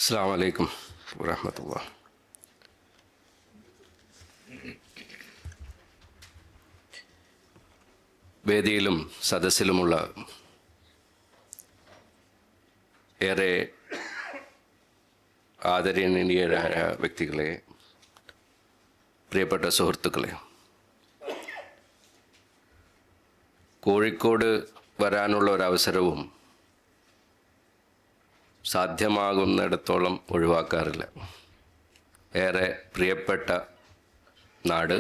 അസ്സലാമു അലൈക്കും വറഹ്മത്തുള്ളാഹി. വേദിയിലും സദസ്സിലുമുള്ള ഏറെ ആദരണീയരായ വ്യക്തികളെ, പ്രിയപ്പെട്ട സുഹൃത്തുക്കളെ, കോഴിക്കോട് വരാനുള്ള ഒരവസരവും സാധ്യമാകുന്നിടത്തോളം ഒഴിവാക്കാറില്ല. ഏറെ പ്രിയപ്പെട്ട നാട്.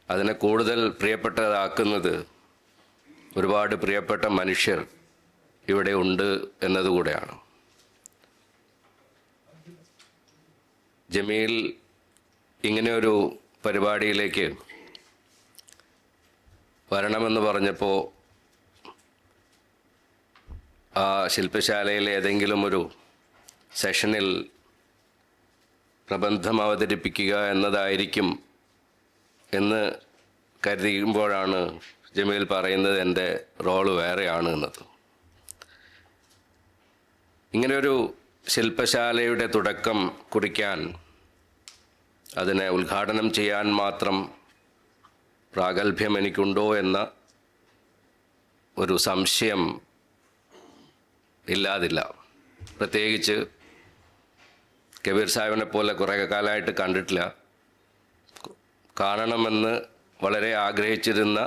അതിനെ കൂടുതൽ പ്രിയപ്പെട്ടതാക്കുന്നത് ഒരുപാട് പ്രിയപ്പെട്ട മനുഷ്യർ ഇവിടെ ഉണ്ട് എന്നതുകൂടെയാണ്. ജമീൽ ഇങ്ങനെയൊരു പരിപാടിയിലേക്ക് വരണമെന്ന് പറഞ്ഞപ്പോൾ ആ ശില്പശാലയിലെ ഏതെങ്കിലും ഒരു സെഷനിൽ പ്രബന്ധം അവതരിപ്പിക്കുക എന്നതായിരിക്കും എന്ന് കരുതിയുമ്പോഴാണ് ജമീൽ പറയുന്നത് എൻ്റെ റോള് വേറെയാണ് എന്നത്. ഇങ്ങനെയൊരു ശില്പശാലയുടെ തുടക്കം കുറിക്കാൻ, അതിനെ ഉദ്ഘാടനം ചെയ്യാൻ മാത്രം പ്രാഗൽഭ്യം എനിക്കുണ്ടോ എന്ന ഒരു സംശയം ഇല്ലാതില്ല. പ്രത്യേകിച്ച് കബീർ സാഹിബിനെ പോലെ കുറേ കാലമായിട്ട് കണ്ടിട്ടില്ല. കാണണമെന്ന് വളരെ ആഗ്രഹിച്ചിരുന്ന,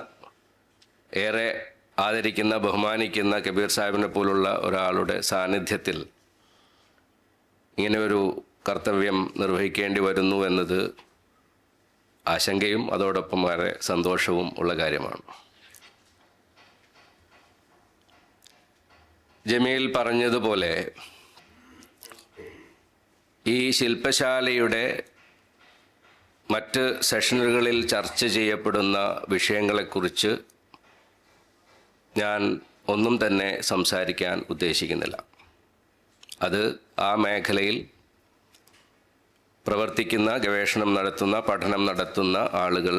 ഏറെ ആദരിക്കുന്ന, ബഹുമാനിക്കുന്ന കബീർ സാഹിബിനെ പോലുള്ള ഒരാളുടെ സാന്നിധ്യത്തിൽ ഇങ്ങനെ ഒരു കർത്തവ്യം നിർവഹിക്കേണ്ടി വരുന്നു എന്നത് ആശങ്കയും അതോടൊപ്പം വളരെ സന്തോഷവും ഉള്ള കാര്യമാണ്. ജമീൽ പറഞ്ഞതുപോലെ ഈ ശില്പശാലയുടെ മറ്റ് സെഷനുകളിൽ ചർച്ച ചെയ്യപ്പെടുന്ന വിഷയങ്ങളെക്കുറിച്ച് ഞാൻ ഒന്നും തന്നെ സംസാരിക്കാൻ ഉദ്ദേശിക്കുന്നില്ല. അത് ആ മേഖലയിൽ പ്രവർത്തിക്കുന്ന, ഗവേഷണം നടത്തുന്ന, പഠനം നടത്തുന്ന ആളുകൾ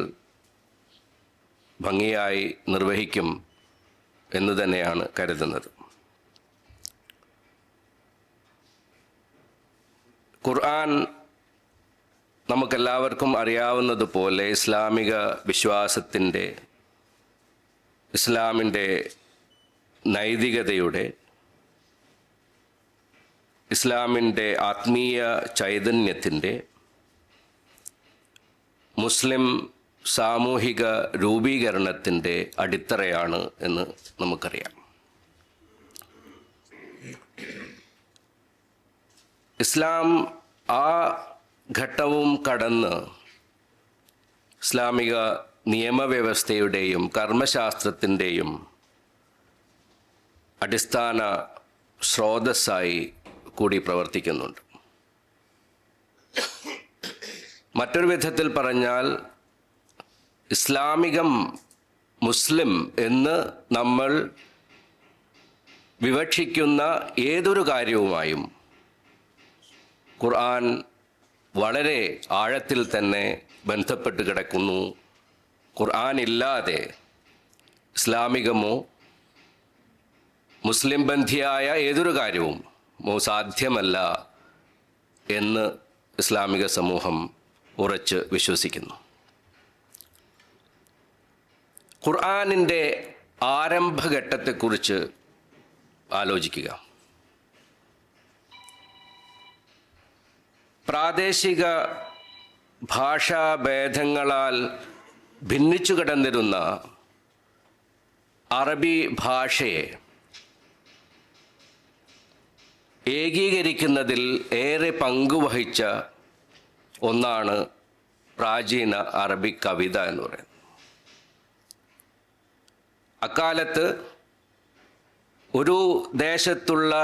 ഭംഗിയായി നിർവഹിക്കും എന്ന് തന്നെയാണ് കരുതുന്നത്. ഖുർആൻ നമുക്കെല്ലാവർക്കും അറിയാവുന്നതുപോലെ ഇസ്ലാമിക വിശ്വാസത്തിൻ്റെ, ഇസ്ലാമിൻ്റെ നൈതികതയുടെ, ഇസ്ലാമിൻ്റെ ആത്മീയ ചൈതന്യത്തിൻ്റെ, മുസ്ലിം സാമൂഹിക രൂപീകരണത്തിൻ്റെ അടിത്തറയാണ് എന്ന് നമുക്കറിയാം. ഇസ്ലാം ആ ഘട്ടവും കടന്ന് ഇസ്ലാമിക നിയമവ്യവസ്ഥയുടെയും കർമ്മശാസ്ത്രത്തിൻ്റെയും അടിസ്ഥാന സ്രോതസ്സായി കൂടി പ്രവർത്തിക്കുന്നുണ്ട്. മറ്റൊരു വിധത്തിൽ പറഞ്ഞാൽ, ഇസ്ലാമികം, മുസ്ലിം എന്ന് നമ്മൾ വിവക്ഷിക്കുന്ന ഏതൊരു കാര്യവുമായും ഖുർആൻ വളരെ ആഴത്തിൽ തന്നെ ബന്ധപ്പെട്ട് കിടക്കുന്നു. ഖുർആൻ ഇല്ലാതെ ഇസ്ലാമികമോ മുസ്ലിം ബന്ധിയായ ഏതൊരു കാര്യവും സാധ്യമല്ല എന്ന് ഇസ്ലാമിക സമൂഹം ഉറച്ച് വിശ്വസിക്കുന്നു. ഖുർആനിൻ്റെ ആരംഭഘട്ടത്തെക്കുറിച്ച് ആലോചിക്കുക. പ്രാദേശിക ഭാഷാഭേദങ്ങളാൽ ഭിന്നിച്ചു കിടന്നിരുന്ന അറബി ഭാഷയെ ഏകീകരിക്കുന്നതിൽ ഏറെ പങ്കുവഹിച്ച ഒന്നാണ് പ്രാചീന അറബി കവിത എന്ന് പറയുന്നത്. അക്കാലത്ത് ഒരു ദേശത്തുള്ള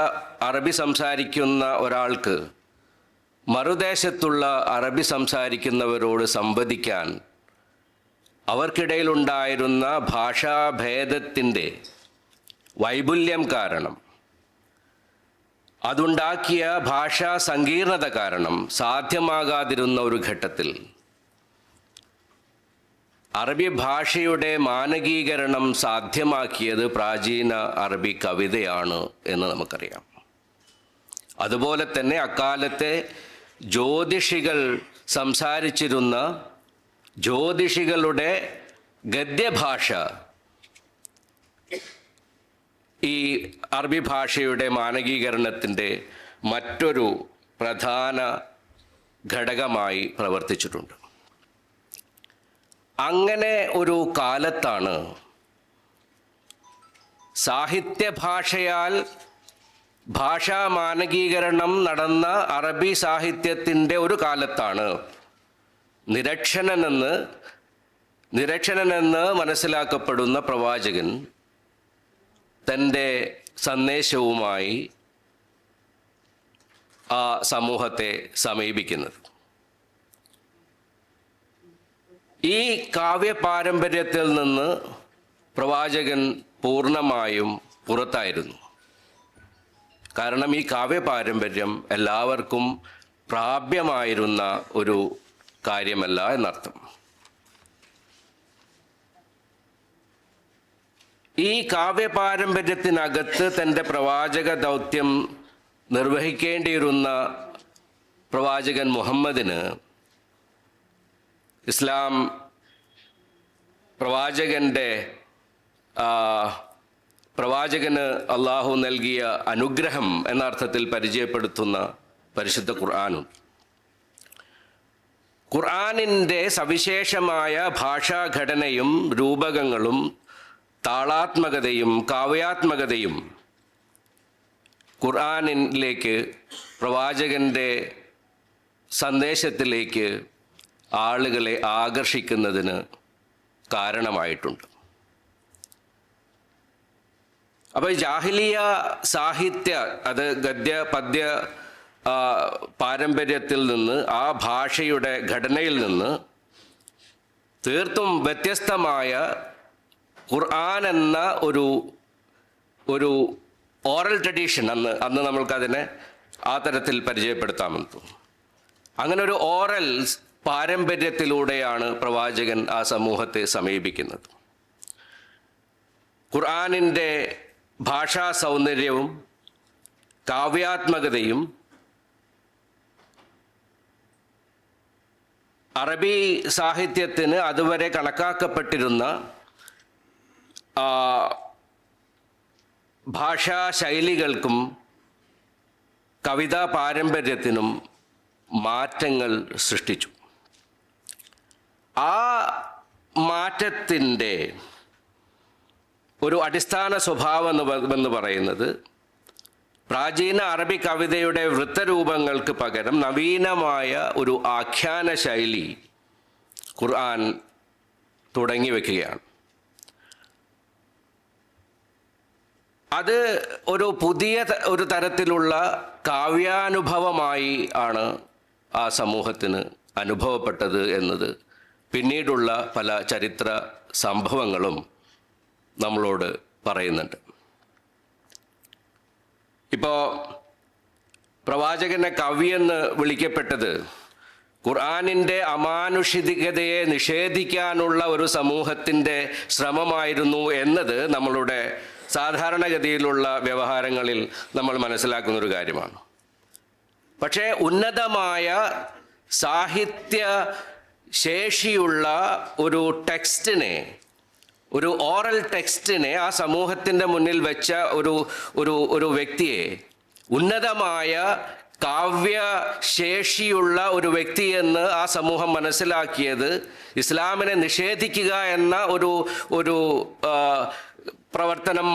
അറബി സംസാരിക്കുന്ന ഒരാൾക്ക് മറുദേശത്തുള്ള അറബി സംസാരിക്കുന്നവരോട് സംവദിക്കാൻ അവർക്കിടയിലുണ്ടായിരുന്ന ഭാഷാഭേദത്തിൻ്റെ വൈപുല്യം കാരണം, അതുണ്ടാക്കിയ ഭാഷാ സങ്കീർണത കാരണം സാധ്യമാകാതിരുന്ന ഒരു ഘട്ടത്തിൽ അറബി ഭാഷയുടെ മാനകീകരണം സാധ്യമാക്കിയത് പ്രാചീന അറബി കവിതയാണ് എന്ന് നമുക്കറിയാം. അതുപോലെ തന്നെ അക്കാലത്തെ ജ്യോതിഷികൾ സംസാരിച്ചിരുന്ന ജ്യോതിഷികളുടെ ഗദ്യഭാഷ ഈ അറബി ഭാഷയുടെ മാനകീകരണത്തിൻ്റെ മറ്റൊരു പ്രധാന ഘടകമായി പ്രവർത്തിച്ചിട്ടുണ്ട്. അങ്ങനെ ഒരു കാലത്താണ് സാഹിത്യഭാഷയാൽ ഭാഷാ മാനകീകരണം നടന്ന അറബി സാഹിത്യത്തിൻ്റെ ഒരു കാലത്താണ് നിരക്ഷരനെന്ന് മനസ്സിലാക്കപ്പെടുന്ന പ്രവാചകൻ തൻ്റെ സന്ദേശവുമായി ആ സമൂഹത്തെ സമീപിക്കുന്നത്. ഈ കാവ്യ പാരമ്പര്യത്തിൽ നിന്ന് പ്രവാചകൻ പൂർണ്ണമായും പുറത്തായിരുന്നു. കാരണം ഈ കാവ്യ പാരമ്പര്യം എല്ലാവർക്കും പ്രാപ്യമായിരുന്ന ഒരു കാര്യമല്ല എന്നർത്ഥം. ഈ കാവ്യ പാരമ്പര്യത്തിനകത്ത് തൻ്റെ പ്രവാചക ദൗത്യം നിർവഹിക്കേണ്ടിയിരുന്ന പ്രവാചകൻ മുഹമ്മദിന് ഇസ്ലാം പ്രവാചകന് അള്ളാഹു നൽകിയ അനുഗ്രഹം എന്ന അർത്ഥത്തിൽ പരിചയപ്പെടുത്തുന്ന പരിശുദ്ധ ഖുർആനും ഖുർആനിൻ്റെ സവിശേഷമായ ഭാഷാഘടനയും രൂപകങ്ങളും താളാത്മകതയും കാവ്യാത്മകതയും ഖുർആനിലേക്ക് പ്രവാചകൻ്റെ സന്ദേശത്തിലേക്ക് ആളുകളെ ആകർഷിക്കുന്നതിന് കാരണമായിട്ടുണ്ട്. അപ്പോൾ ജാഹിലിയ സാഹിത്യ അത് ഗദ്യ പദ്യ പാരമ്പര്യത്തിൽ നിന്ന് ആ ഭാഷയുടെ ഘടനയിൽ നിന്ന് തീർത്തും വ്യത്യസ്തമായ ഖുർആൻ എന്ന ഒരു ഓറൽ ട്രഡീഷൻ അന്ന് നമ്മൾക്കതിനെ ആ തരത്തിൽ പരിചയപ്പെടുത്താമെന്ന് തോന്നുന്നു. അങ്ങനെ ഒരു ഓറൽ പാരമ്പര്യത്തിലൂടെയാണ് പ്രവാചകൻ ആ സമൂഹത്തെ സമീപിക്കുന്നത്. ഖുർആനിൻ്റെ ഭാഷാ സൗന്ദര്യവും കാവ്യാത്മകതയും അറബി സാഹിത്യത്തിന് അതുവരെ കണക്കാക്കപ്പെട്ടിരുന്ന ഭാഷാ ശൈലികൾക്കും കവിതാ പാരമ്പര്യത്തിനും മാറ്റങ്ങൾ സൃഷ്ടിച്ചു. ആ മാറ്റത്തിൻ്റെ ഒരു അടിസ്ഥാന സ്വഭാവം എന്ന് പറയുന്നത് പ്രാചീന അറബി കവിതയുടെ വൃത്തരൂപങ്ങൾക്ക് പകരം നവീനമായ ഒരു ആഖ്യാന ശൈലി ഖുർആൻ തുടങ്ങി വയ്ക്കുകയാണ്. അത് ഒരു പുതിയ ഒരു തരത്തിലുള്ള കാവ്യാനുഭവമായി ആണ് ആ സമൂഹത്തിന് അനുഭവപ്പെട്ടത് എന്നത് പിന്നീടുള്ള പല ചരിത്ര സംഭവങ്ങളും നമ്മളോട് പറയുന്നുണ്ട്. ഇപ്പോൾ പ്രവാചകനെ കവിയെന്ന് വിളിക്കപ്പെട്ടത് ഖുർആനിൻ്റെ അമാനുഷികതയെ നിഷേധിക്കാനുള്ള ഒരു സമൂഹത്തിൻ്റെ ശ്രമമായിരുന്നു എന്നത് നമ്മളുടെ സാധാരണഗതിയിലുള്ള വ്യവഹാരങ്ങളിൽ നമ്മൾ മനസ്സിലാക്കുന്നൊരു കാര്യമാണ്. പക്ഷേ ഉന്നതമായ സാഹിത്യ ശേഷിയുള്ള ഒരു ടെക്സ്റ്റിനെ, ഒരു ഓറൽ ടെക്സ്റ്റിനെ ആ സമൂഹത്തിൻ്റെ മുന്നിൽ വെച്ച ഒരു വ്യക്തിയെ ഉന്നതമായ കാവ്യശേഷിയുള്ള ഒരു വ്യക്തിയെന്ന് ആ സമൂഹം മനസ്സിലാക്കിയത് ഇസ്ലാമിനെ നിഷേധിക്കുക എന്ന ഒരു പ്രവർത്തനം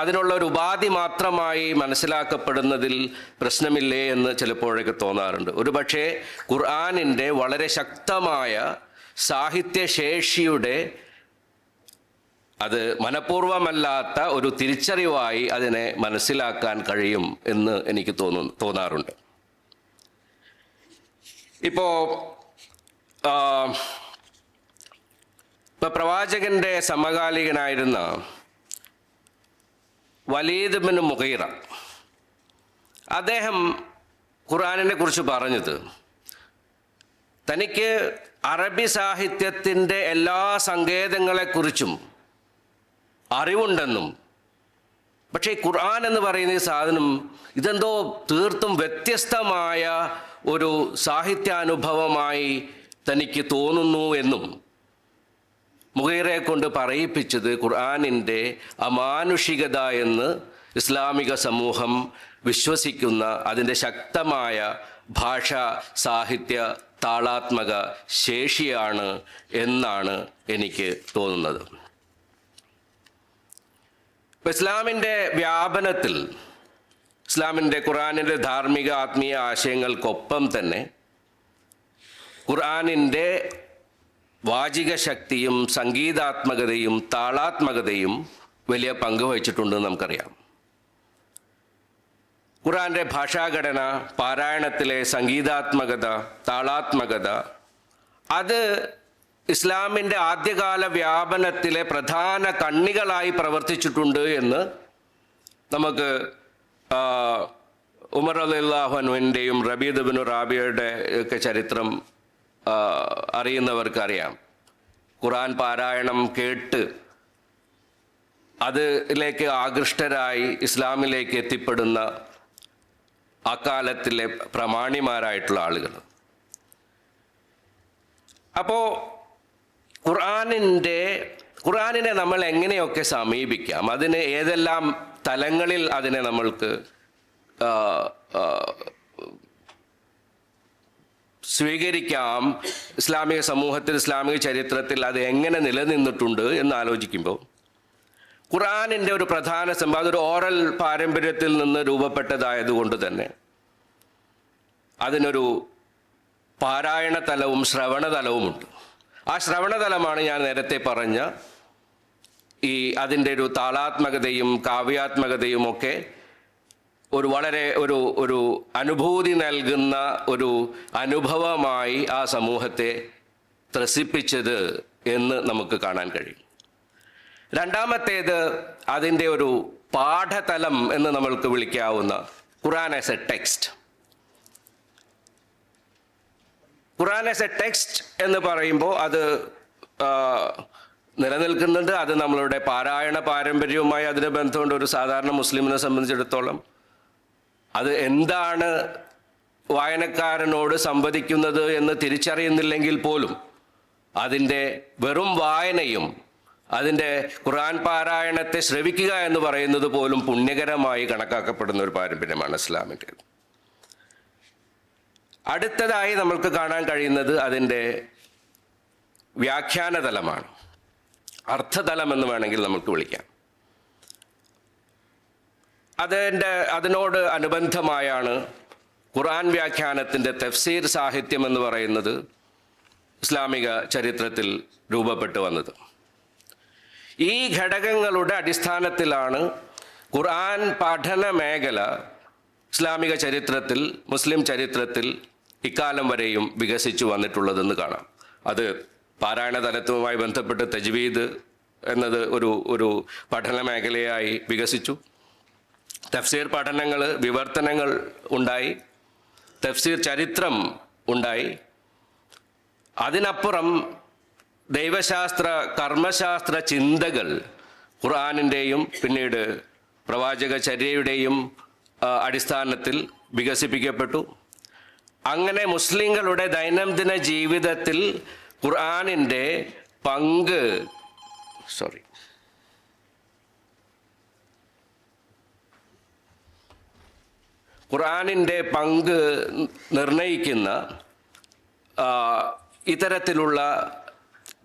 അതിനുള്ള ഒരു ഉപാധി മാത്രമായി മനസ്സിലാക്കപ്പെടുന്നതിൽ പ്രശ്നമില്ലേ എന്ന് ചിലപ്പോഴൊക്കെ തോന്നാറുണ്ട്. ഒരുപക്ഷെ ഖുർആനിൻ്റെ വളരെ ശക്തമായ സാഹിത്യശേഷിയുടെ അത് മനഃപൂർവമല്ലാത്ത ഒരു തിരിച്ചറിവായി അതിനെ മനസ്സിലാക്കാൻ കഴിയും എന്ന് എനിക്ക് തോന്നാറുണ്ട്. ഇപ്പോൾ പ്രവാചകൻ്റെ സമകാലികനായിരുന്ന വലീദ് ബിൻ മുഗീറ, അദ്ദേഹം ഖുർആനിനെ കുറിച്ച് പറഞ്ഞത് തനിക്ക് അറബി സാഹിത്യത്തിൻ്റെ എല്ലാ സങ്കേതങ്ങളെക്കുറിച്ചും അറിവുണ്ടെന്നും പക്ഷേ ഖുർആൻ എന്ന് പറയുന്ന ഈ സാധനം ഇതെന്തോ തീർത്തും വ്യത്യസ്തമായ ഒരു സാഹിത്യാനുഭവമായി തനിക്ക് തോന്നുന്നു എന്നും മുഗീറയെ കൊണ്ട് പറയിപ്പിച്ചത് ഖുർആനിൻ്റെ അമാനുഷികത എന്ന് ഇസ്ലാമിക സമൂഹം വിശ്വസിക്കുന്ന അതിൻ്റെ ശക്തമായ ഭാഷാ സാഹിത്യ താളാത്മക ശേഷിയാണ് എന്നാണ് എനിക്ക് തോന്നുന്നത്. ഇസ്ലാമിൻ്റെ വ്യാപനത്തിൽ ഇസ്ലാമിൻ്റെ ഖുർആനിൻ്റെ ധാർമ്മിക ആത്മീയ ആശയങ്ങൾക്കൊപ്പം തന്നെ ഖുർആനിൻ്റെ വാചിക ശക്തിയും സംഗീതാത്മകതയും താളാത്മകതയും വലിയ പങ്ക് വഹിച്ചിട്ടുണ്ടെന്ന് നമുക്കറിയാം. ഖുർആന്റെ ഭാഷാഘടന, പാരായണത്തിലെ സംഗീതാത്മകത, താളാത്മകത, അത് ഇസ്ലാമിൻ്റെ ആദ്യകാല വ്യാപനത്തിലെ പ്രധാന കണ്ണികളായി പ്രവർത്തിച്ചിട്ടുണ്ട് എന്ന് നമുക്ക് ഉമർ റളിയല്ലാഹു അൻഹുവിൻ്റെയും റബീദ് ഇബ്നു റാബിയയുടെ ഒക്കെ ചരിത്രം അറിയുന്നവർക്കറിയാം. ഖുർആൻ പാരായണം കേട്ട് അതിലേക്ക് ആകൃഷ്ടരായി ഇസ്ലാമിലേക്ക് എത്തിപ്പെടുന്ന അക്കാലത്തിലെ പ്രമാണിമാരായിട്ടുള്ള ആളുകൾ. അപ്പോൾ ഖുർആനിനെ നമ്മൾ എങ്ങനെയൊക്കെ സമീപിക്കാം, അതിന് ഏതെല്ലാം തലങ്ങളിൽ അതിനെ നമ്മൾക്ക് സ്വീകരിക്കാം, ഇസ്ലാമിക സമൂഹത്തിൽ ഇസ്ലാമിക ചരിത്രത്തിൽ അത് എങ്ങനെ നിലനിന്നിട്ടുണ്ട് എന്ന് ആലോചിക്കുമ്പോൾ ഖുർആനിൻ്റെ ഒരു പ്രധാന സംഭവം ഒരു ഓറൽ പാരമ്പര്യത്തിൽ നിന്ന് രൂപപ്പെട്ടതായതുകൊണ്ട് തന്നെ അതിനൊരു പാരായണ തലവും ശ്രവണതലവുമുണ്ട്. ആ ശ്രവണതലമാണ് ഞാൻ നേരത്തെ പറഞ്ഞ അതിൻ്റെ ഒരു താളാത്മകതയും കാവ്യാത്മകതയും ഒക്കെ വളരെ ഒരു അനുഭൂതി നൽകുന്ന ഒരു അനുഭവമായി ആ സമൂഹത്തെ ത്രസിപ്പിച്ചത് എന്ന് നമുക്ക് കാണാൻ കഴിയും. രണ്ടാമത്തേത് അതിൻ്റെ ഒരു പാഠതലം എന്ന് നമ്മൾക്ക് വിളിക്കാവുന്ന ഖുർആൻ ആസ് എ ടെക്സ്റ്റ്. ഖുർആൻ ആസ് എ ടെക്സ്റ്റ് എന്ന് പറയുമ്പോൾ അത് നിലനിൽക്കുന്നുണ്ട്. അത് നമ്മളുടെ പാരായണ പാരമ്പര്യവുമായി അതിന് ബന്ധമുണ്ട്. ഒരു സാധാരണ മുസ്ലിമിനെ സംബന്ധിച്ചിടത്തോളം അത് എന്താണ് വായനക്കാരനോട് സംവദിക്കുന്നത് എന്ന് തിരിച്ചറിയുന്നില്ലെങ്കിൽ പോലും അതിൻ്റെ വെറും വായനയും അതിൻ്റെ ഖുർആൻ പാരായണത്തെ ശ്രവിക്കുക എന്ന് പറയുന്നത് പോലും പുണ്യകരമായി കണക്കാക്കപ്പെടുന്ന ഒരു പാരമ്പര്യമാണ് ഇസ്ലാമിൻ്റെ. അടുത്തതായി നമ്മൾക്ക് കാണാൻ കഴിയുന്നത് അതിൻ്റെ വ്യാഖ്യാനതലമാണ്, അർത്ഥതലം എന്ന് വേണമെങ്കിൽ നമുക്ക് വിളിക്കാം. അതിനോട് അനുബന്ധമായാണ് ഖുർആൻ വ്യാഖ്യാനത്തിൻ്റെ തഫ്സീർ സാഹിത്യം എന്ന് പറയുന്നത് ഇസ്ലാമിക ചരിത്രത്തിൽ രൂപപ്പെട്ടു വന്നത്. ഈ ഘടകങ്ങളുടെ അടിസ്ഥാനത്തിലാണ് ഖുർആൻ പഠന മേഖല ഇസ്ലാമിക ചരിത്രത്തിൽ, മുസ്ലിം ചരിത്രത്തിൽ ഇക്കാലം വരെയും വികസിച്ചു വന്നിട്ടുള്ളതെന്ന് കാണാം. അത് പാരായണ തലത്തുമായി ബന്ധപ്പെട്ട് തജ്വീദ് എന്നത് ഒരു പഠന മേഖലയായി വികസിച്ചു. തഫ്സീർ പഠനങ്ങൾ, വിവർത്തനങ്ങൾ ഉണ്ടായി, തഫ്സീർ ചരിത്രം ഉണ്ടായി. അതിനപ്പുറം ദൈവശാസ്ത്ര കർമ്മശാസ്ത്ര ചിന്തകൾ ഖുർആനിൻ്റെയും പിന്നീട് പ്രവാചക ചര്യയുടെയും അടിസ്ഥാനത്തിൽ വികസിപ്പിക്കപ്പെട്ടു. അങ്ങനെ മുസ്ലിങ്ങളുടെ ദൈനംദിന ജീവിതത്തിൽ ഖുർആനിൻ്റെ പങ്ക് നിർണയിക്കുന്ന ഇത്തരത്തിലുള്ള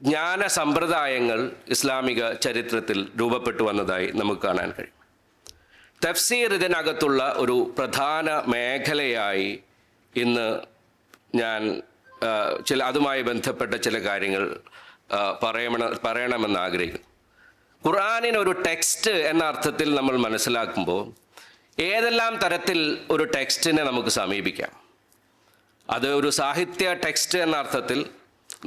ജ്ഞാന സമ്പ്രദായങ്ങൾ ഇസ്ലാമിക ചരിത്രത്തിൽ രൂപപ്പെട്ടു വന്നതായി നമുക്ക് കാണാൻ കഴിയും. തഫ്സീർ ഇതിനകത്തുള്ള ഒരു പ്രധാന മേഖലയായി ഇന്ന് ഞാൻ അതുമായി ബന്ധപ്പെട്ട ചില കാര്യങ്ങൾ പറയണമെന്ന് ആഗ്രഹിക്കുന്നു. ഖുർആനിനൊരു ടെക്സ്റ്റ് എന്ന അർത്ഥത്തിൽ നമ്മൾ മനസ്സിലാക്കുമ്പോൾ ഏതെല്ലാം തരത്തിൽ ഒരു ടെക്സ്റ്റിനെ നമുക്ക് സമീപിക്കാം. അത് ഒരു സാഹിത്യ ടെക്സ്റ്റ് എന്ന അർത്ഥത്തിൽ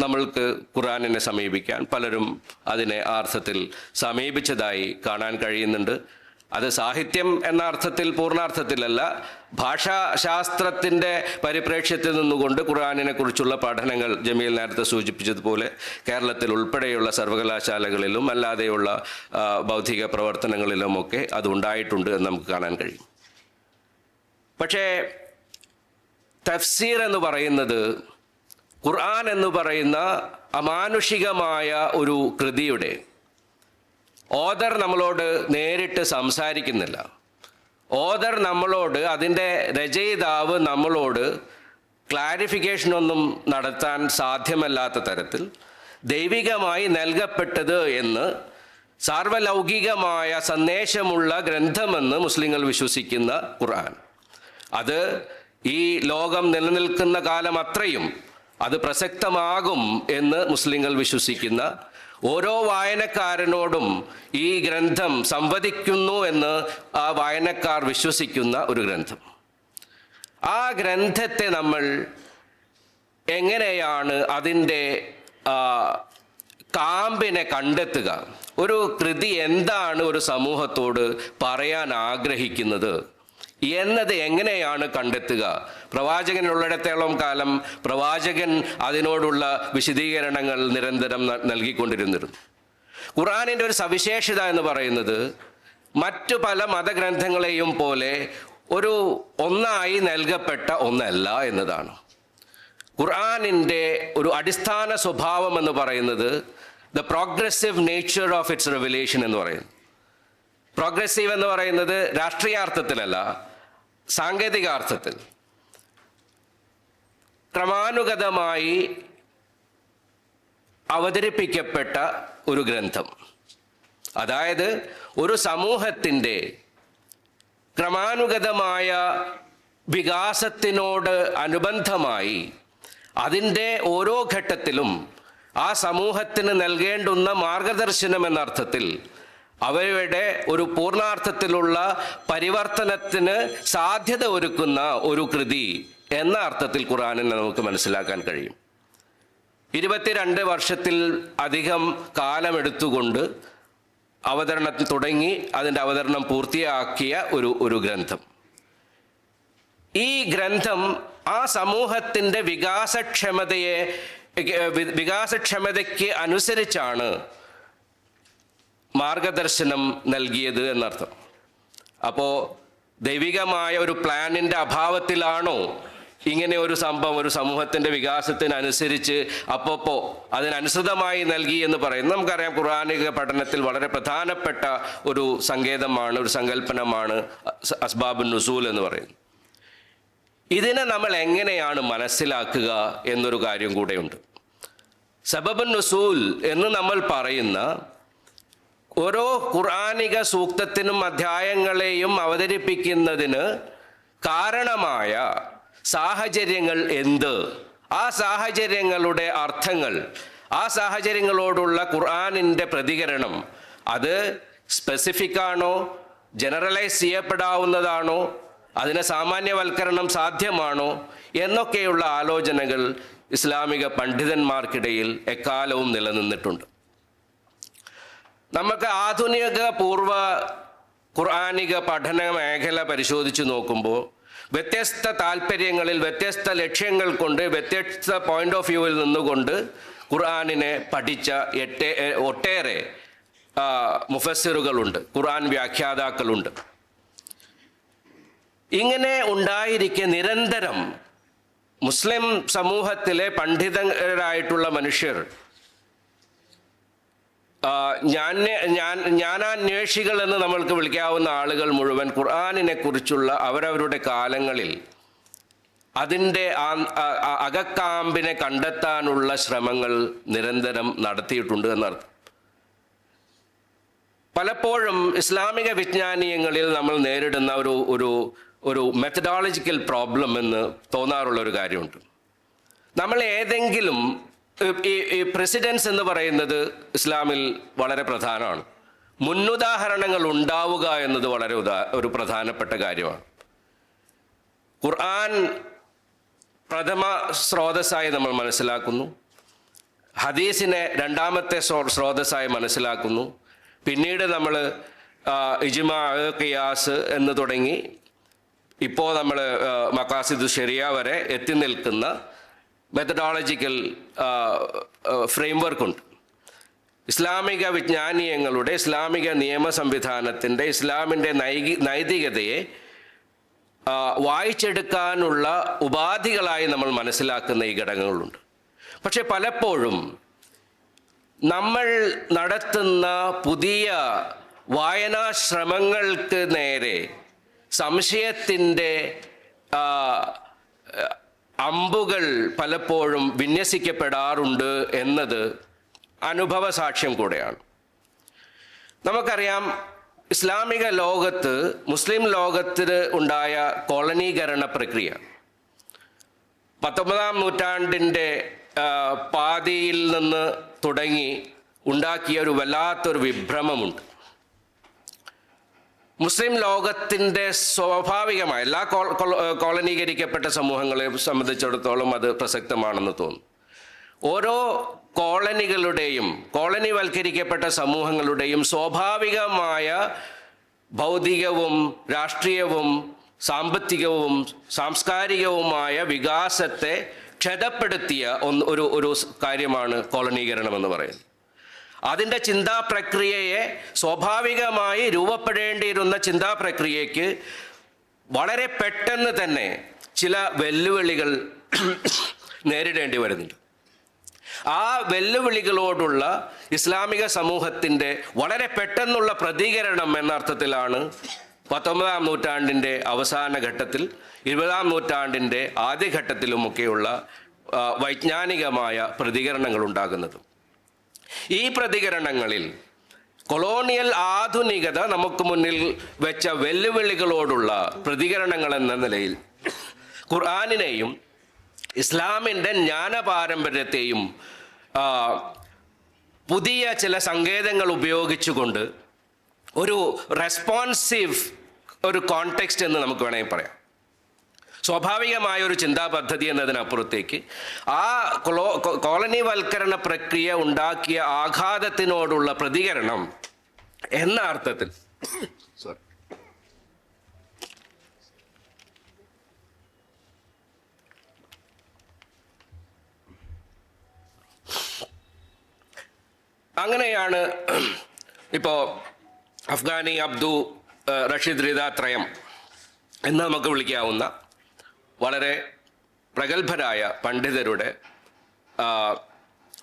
നമ്മൾക്ക് ഖുർആനിനെ സമീപിക്കാൻ പലരും അതിനെ ആ അർത്ഥത്തിൽ സമീപിച്ചതായി കാണാൻ കഴിയുന്നുണ്ട്. അത് സാഹിത്യം എന്ന അർത്ഥത്തിൽ, പൂർണ്ണാർത്ഥത്തിലല്ല, ഭാഷാശാസ്ത്രത്തിൻ്റെ പരിപ്രേക്ഷ്യത്തിൽ നിന്നുകൊണ്ട് ഖുർആനിനെ കുറിച്ചുള്ള പഠനങ്ങൾ ജമീൽ നേരത്തെ സൂചിപ്പിച്ചതുപോലെ കേരളത്തിൽ ഉൾപ്പെടെയുള്ള സർവകലാശാലകളിലും അല്ലാതെയുള്ള ബൗദ്ധിക പ്രവർത്തനങ്ങളിലുമൊക്കെ അത് ഉണ്ടായിട്ടുണ്ട് എന്ന് നമുക്ക് കാണാൻ കഴിയും. പക്ഷേ തഫ്സീർ എന്ന് പറയുന്നത് ഖുർആൻ എന്ന് പറയുന്ന അമാനുഷികമായ ഒരു കൃതിയുടെ ഓദർ നമ്മളോട് നേരിട്ട് സംസാരിക്കുന്നില്ല. ഓദർ നമ്മളോട്, അതിൻ്റെ രചയിതാവ് നമ്മളോട് ക്ലാരിഫിക്കേഷനൊന്നും നടത്താൻ സാധ്യമല്ലാത്ത തരത്തിൽ ദൈവികമായി നൽകപ്പെട്ടത് എന്ന് സാർവലൗകികമായ സന്ദേശമുള്ള ഗ്രന്ഥമെന്ന് മുസ്ലിങ്ങൾ വിശ്വസിക്കുന്ന ഖുർആൻ, അത് ഈ ലോകം നിലനിൽക്കുന്ന കാലം അത്രയും അത് പ്രസക്തമാകും എന്ന് മുസ്ലിങ്ങൾ വിശ്വസിക്കുന്ന, ഓരോ വായനക്കാരനോടും ഈ ഗ്രന്ഥം സംവദിക്കുന്നു എന്ന് ആ വായനക്കാർ വിശ്വസിക്കുന്ന ഒരു ഗ്രന്ഥം. ആ ഗ്രന്ഥത്തെ നമ്മൾ എങ്ങനെയാണ് അതിൻ്റെ കാമ്പിനെ കണ്ടെത്തുക? ഒരു കൃതി എന്താണ് ഒരു സമൂഹത്തോട് പറയാൻ ആഗ്രഹിക്കുന്നത് എന്നത് എങ്ങനെയാണ് കണ്ടെത്തുക? പ്രവാചകനുള്ളിടത്തോളം കാലം പ്രവാചകൻ അതിനോടുള്ള വിശദീകരണങ്ങൾ നിരന്തരം നൽകിക്കൊണ്ടിരുന്നിരുന്നു. ഖുർആനിൻ്റെ ഒരു സവിശേഷത എന്ന് പറയുന്നത് മറ്റു പല മതഗ്രന്ഥങ്ങളെയും പോലെ ഒന്നായി നൽകപ്പെട്ട ഒന്നല്ല എന്നതാണ്. ഖുർആനിൻ്റെ ഒരു അടിസ്ഥാന സ്വഭാവം എന്ന് പറയുന്നത് the progressive nature of its revelation എന്ന് പറയുന്നു. പ്രോഗ്രസീവ് എന്ന് പറയുന്നത് രാഷ്ട്രീയാർത്ഥത്തിലല്ല, സാങ്കേതികാർത്ഥത്തിൽ ക്രമാനുഗതമായി അവതരിപ്പിക്കപ്പെട്ട ഒരു ഗ്രന്ഥം. അതായത് ഒരു സമൂഹത്തിൻ്റെ ക്രമാനുഗതമായ വികാസത്തിനോട് അനുബന്ധമായി അതിൻ്റെ ഓരോ ഘട്ടത്തിലും ആ സമൂഹത്തിന് നൽകേണ്ടുന്ന മാർഗദർശനം എന്ന അർത്ഥത്തിൽ അവയുടെ ഒരു പൂർണ്ണാർത്ഥത്തിലുള്ള പരിവർത്തനത്തിന് സാധ്യത ഒരുക്കുന്ന ഒരു കൃതി എന്ന അർത്ഥത്തിൽ ഖുർആനിനെ നമുക്ക് മനസ്സിലാക്കാൻ കഴിയും. 22 വർഷത്തിൽ അധികം കാലമെടുത്തുകൊണ്ട് അവതരണത്തിൽ തുടങ്ങി അതിൻ്റെ അവതരണം പൂർത്തിയാക്കിയ ഒരു ഗ്രന്ഥം. ഈ ഗ്രന്ഥം ആ സമൂഹത്തിൻ്റെ വികാസക്ഷമതയ്ക്ക് അനുസരിച്ചാണ് മാർഗദർശനം നൽകിയത് എന്നർത്ഥം. അപ്പോൾ ദൈവികമായ ഒരു പ്ലാനിൻ്റെ അഭാവത്തിലാണോ ഇങ്ങനെ ഒരു സംഭവം ഒരു സമൂഹത്തിൻ്റെ വികാസത്തിനനുസരിച്ച് അപ്പോൾ അതിനനുസൃതമായി നൽകി എന്ന് പറയുന്നത്? നമുക്കറിയാം, ഖുർആനിക പഠനത്തിൽ വളരെ പ്രധാനപ്പെട്ട ഒരു സങ്കേതമാണ്, ഒരു സങ്കല്പനമാണ് അസ്ബാബുൻ നുസൂൽ എന്ന് പറയുന്നത്. ഇതിനെ നമ്മൾ എങ്ങനെയാണ് മനസ്സിലാക്കുക എന്നൊരു കാര്യം കൂടെയുണ്ട്. സബബുൻ നുസൂൽ എന്ന് നമ്മൾ പറയുന്ന ഓരോ ഖുർആനിക സൂക്തത്തിനും അധ്യായങ്ങളെയും അവതരിപ്പിക്കുന്നതിന് കാരണമായ സാഹചര്യങ്ങൾ എന്ത്, ആ സാഹചര്യങ്ങളുടെ അർത്ഥങ്ങൾ, ആ സാഹചര്യങ്ങളോടുള്ള ഖുർആനിൻ്റെ പ്രതികരണം അത് സ്പെസിഫിക് ആണോ, ജനറലൈസ് ചെയ്യപ്പെടാവുന്നതാണോ, അതിന് സാമാന്യവൽക്കരണം സാധ്യമാണോ എന്നൊക്കെയുള്ള ആലോചനകൾ ഇസ്ലാമിക പണ്ഡിതന്മാർക്കിടയിൽ എക്കാലവും നിലനിന്നിട്ടുണ്ട്. നമുക്ക് ആധുനിക പൂർവ ഖുർആനിക പഠന മേഖല പരിശോധിച്ച് നോക്കുമ്പോൾ വ്യത്യസ്ത താല്പര്യങ്ങളിൽ, വ്യത്യസ്ത ലക്ഷ്യങ്ങൾ കൊണ്ട്, വ്യത്യസ്ത പോയിന്റ് ഓഫ് വ്യൂവിൽ നിന്നുകൊണ്ട് ഖുർആനിനെ പഠിച്ച ഒട്ടേറെ മുഫസ്സിറുകളുണ്ട്, ഖുർആൻ വ്യാഖ്യാതാക്കളുണ്ട്. ഇങ്ങനെ ഉണ്ടായിരിക്കെ നിരന്തരം മുസ്ലിം സമൂഹത്തിലെ പണ്ഡിതരായിട്ടുള്ള മനുഷ്യർ, ജ്ഞാനാന്വേഷികൾ എന്ന് നമ്മൾക്ക് വിളിക്കാവുന്ന ആളുകൾ മുഴുവൻ ഖുർആനിനെ കുറിച്ചുള്ള അവരവരുടെ കാലങ്ങളിൽ അതിൻ്റെ അകക്കാമ്പിനെ കണ്ടെത്താനുള്ള ശ്രമങ്ങൾ നിരന്തരം നടത്തിയിട്ടുണ്ട് എന്നർത്ഥം. പലപ്പോഴും ഇസ്ലാമിക വിജ്ഞാനീയങ്ങളിൽ നമ്മൾ നേരിടുന്ന ഒരു മെത്തഡോളജിക്കൽ പ്രോബ്ലം എന്ന് തോന്നാറുള്ള ഒരു കാര്യമുണ്ട്. നമ്മൾ ഏതെങ്കിലും ഈ പ്രസിഡൻസ് എന്ന് പറയുന്നത് ഇസ്ലാമിൽ വളരെ പ്രധാനമാണ്. മുന്നുദാഹരണങ്ങൾ ഉണ്ടാവുക എന്നത് വളരെ ഒരു പ്രധാനപ്പെട്ട കാര്യമാണ്. ഖുർആൻ പ്രഥമ സ്രോതസ്സായി നമ്മൾ മനസ്സിലാക്കുന്നു, ഹദീസിനെ രണ്ടാമത്തെ സ്രോതസ്സായി മനസ്സിലാക്കുന്നു. പിന്നീട് നമ്മൾ ഇജ്മാ, ഖിയാസ് എന്ന് തുടങ്ങി ഇപ്പോൾ നമ്മൾ മഖാസിദു ശരിയ വരെ എത്തി നിൽക്കുന്ന മെത്തഡോളജിക്കൽ ഫ്രെയിംവർക്കുണ്ട്. ഇസ്ലാമിക വിജ്ഞാനീയങ്ങളുടെ, ഇസ്ലാമിക നിയമ സംവിധാനത്തിൻ്റെ, ഇസ്ലാമിൻ്റെ നൈതികതയെ വായിച്ചെടുക്കാനുള്ള ഉപാധികളായി നമ്മൾ മനസ്സിലാക്കുന്ന ഈ ഘടകങ്ങളുണ്ട്. പക്ഷെ പലപ്പോഴും നമ്മൾ നടത്തുന്ന പുതിയ വായനാശ്രമങ്ങൾക്ക് നേരെ സംശയത്തിൻ്റെ അമ്പുകൾ പലപ്പോഴും വിന്യസിക്കപ്പെടാറുണ്ട് എന്നത് അനുഭവ സാക്ഷ്യം കൂടെയാണ്. നമുക്കറിയാം, ഇസ്ലാമിക ലോകത്ത്, മുസ്ലിം ലോകത്തിന് ഉണ്ടായ കോളനീകരണ പ്രക്രിയ 19-ാം നൂറ്റാണ്ടിൻ്റെ പാതിയിൽ നിന്ന് തുടങ്ങി ഉണ്ടാക്കിയ ഒരു വല്ലാത്തൊരു വിഭ്രമമുണ്ട്. മുസ്ലിം ലോകത്തിൻ്റെ സ്വാഭാവികമായ എല്ലാ കോളനീകരിക്കപ്പെട്ട സമൂഹങ്ങളെ സംബന്ധിച്ചിടത്തോളം അത് പ്രസക്തമാണെന്ന് തോന്നുന്നു. ഓരോ കോളനികളുടെയും, കോളനിവൽക്കരിക്കപ്പെട്ട സമൂഹങ്ങളുടെയും സ്വാഭാവികമായ ഭൗതികവും രാഷ്ട്രീയവും സാമ്പത്തികവും സാംസ്കാരികവുമായ വികാസത്തെ ക്ഷതപ്പെടുത്തിയ ഒരു കാര്യമാണ് കോളനീകരണം എന്ന് പറയുന്നത്. അതിൻ്റെ ചിന്താ പ്രക്രിയയെ, സ്വാഭാവികമായി രൂപപ്പെടേണ്ടിയിരുന്ന ചിന്താ പ്രക്രിയയ്ക്ക് വളരെ പെട്ടെന്ന് തന്നെ ചില വെല്ലുവിളികൾ നേരിടേണ്ടി വരുന്നുണ്ട്. ആ വെല്ലുവിളികളോടുള്ള ഇസ്ലാമിക സമൂഹത്തിൻ്റെ വളരെ പെട്ടെന്നുള്ള പ്രതികരണം എന്ന അർത്ഥത്തിലാണ് 19-ാം നൂറ്റാണ്ടിൻ്റെ അവസാന ഘട്ടത്തിൽ, 20-ാം നൂറ്റാണ്ടിൻ്റെ ആദ്യഘട്ടത്തിലുമൊക്കെയുള്ള വൈജ്ഞാനികമായ പ്രതികരണങ്ങൾ ഉണ്ടാകുന്നത്. ഈ പ്രതികരണങ്ങളിൽ കൊളോണിയൽ ആധുനികത നമുക്ക് മുന്നിൽ വെച്ച വെല്ലുവിളികളോടുള്ള പ്രതികരണങ്ങൾ എന്ന നിലയിൽ ഖുർആനിനെയും ഇസ്ലാമിൻ്റെ ജ്ഞാനപാരമ്പര്യത്തെയും പുതിയ ചില സങ്കേതങ്ങൾ ഉപയോഗിച്ചുകൊണ്ട് ഒരു റെസ്പോൺസീവ് ഒരു കോണ്ടെക്സ്റ്റ് എന്ന് നമുക്ക് വേണമെങ്കിൽ പറയാം. സ്വാഭാവികമായ ഒരു ചിന്താ പദ്ധതി എന്നതിനപ്പുറത്തേക്ക് ആ കോളനിവൽക്കരണ പ്രക്രിയ ഉണ്ടാക്കിയ ആഘാതത്തിനോടുള്ള പ്രതികരണം എന്ന അർത്ഥത്തിൽ അങ്ങനെയാണ് ഇപ്പോൾ അഫ്ഗാനി അബ്ദു റഷീദ് റിദ ത്രയം എന്ന് നമുക്ക് വിളിക്കാവുന്ന വളരെ പ്രഗത്ഭരായ പണ്ഡിതരുടെ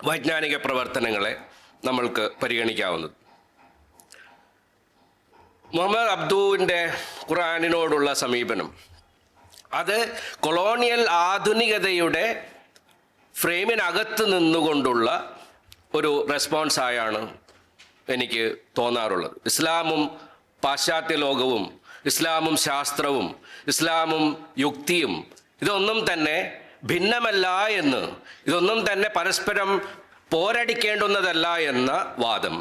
വൈജ്ഞാനിക പ്രവർത്തനങ്ങളെ നമ്മൾക്ക് പരിഗണിക്കാവുന്നത്. മുഹമ്മദ് അബ്ദുവിൻ്റെ ഖുർആനിനോടുള്ള സമീപനം അത് കൊളോണിയൽ ആധുനികതയുടെ ഫ്രെയിമിനകത്ത് നിന്നുകൊണ്ടുള്ള ഒരു റെസ്പോൺസായാണ് എനിക്ക് തോന്നാറുള്ളത്. ഇസ്ലാമും പാശ്ചാത്യ ലോകവും, ഇസ്ലാമും ശാസ്ത്രവും, ഇസ്ലാമും യുക്തിയും ഇതൊന്നും തന്നെ ഭിന്നമല്ല എന്ന്, ഇതൊന്നും തന്നെ പരസ്പരം പോരടിക്കേണ്ടുന്നതല്ല എന്ന വാദം,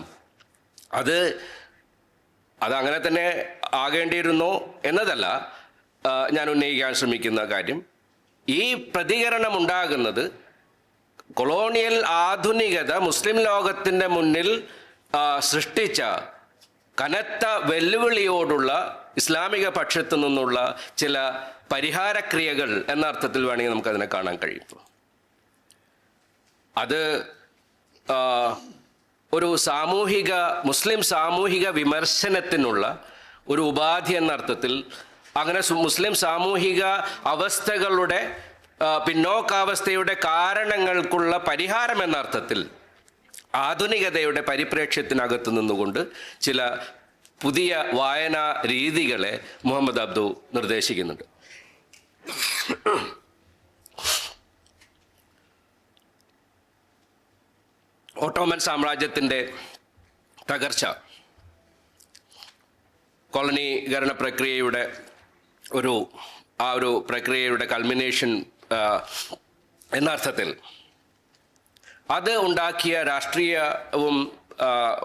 അതങ്ങനെ തന്നെ ആകേണ്ടിയിരുന്നോ എന്നതല്ല ഞാൻ ഉന്നയിക്കാൻ ശ്രമിക്കുന്ന കാര്യം. ഈ പ്രതികരണം ഉണ്ടാകുന്നത് കൊളോണിയൽ ആധുനികത മുസ്ലിം ലോകത്തിൻ്റെ മുന്നിൽ സൃഷ്ടിച്ച കനത്ത വെല്ലുവിളിയോടുള്ള ഇസ്ലാമിക പക്ഷത്തു നിന്നുള്ള ചില പരിഹാരക്രിയകൾ എന്ന അർത്ഥത്തിൽ വേണമെങ്കിൽ നമുക്കതിനെ കാണാൻ കഴിയും. അത് ഒരു മുസ്ലിം സാമൂഹിക വിമർശനത്തിനുള്ള ഒരു ഉപാധി എന്ന അർത്ഥത്തിൽ, അങ്ങനെ മുസ്ലിം സാമൂഹിക അവസ്ഥകളുടെ പിന്നോക്കാവസ്ഥയുടെ കാരണങ്ങൾക്കുള്ള പരിഹാരം എന്ന അർത്ഥത്തിൽ ആധുനികതയുടെ പരിപ്രേക്ഷ്യത്തിനകത്ത് നിന്നുകൊണ്ട് ചില പുതിയ വായനാ രീതികളെ മുഹമ്മദ് അബ്ദു നിർദ്ദേശിക്കുന്നുണ്ട്. ഓട്ടോമൻ സാമ്രാജ്യത്തിൻ്റെ തകർച്ച, കോളനീകരണ പ്രക്രിയയുടെ ഒരു പ്രക്രിയയുടെ കൾമിനേഷൻ എന്ന അർത്ഥത്തിൽ അത് ഉണ്ടാക്കിയ രാഷ്ട്രീയവും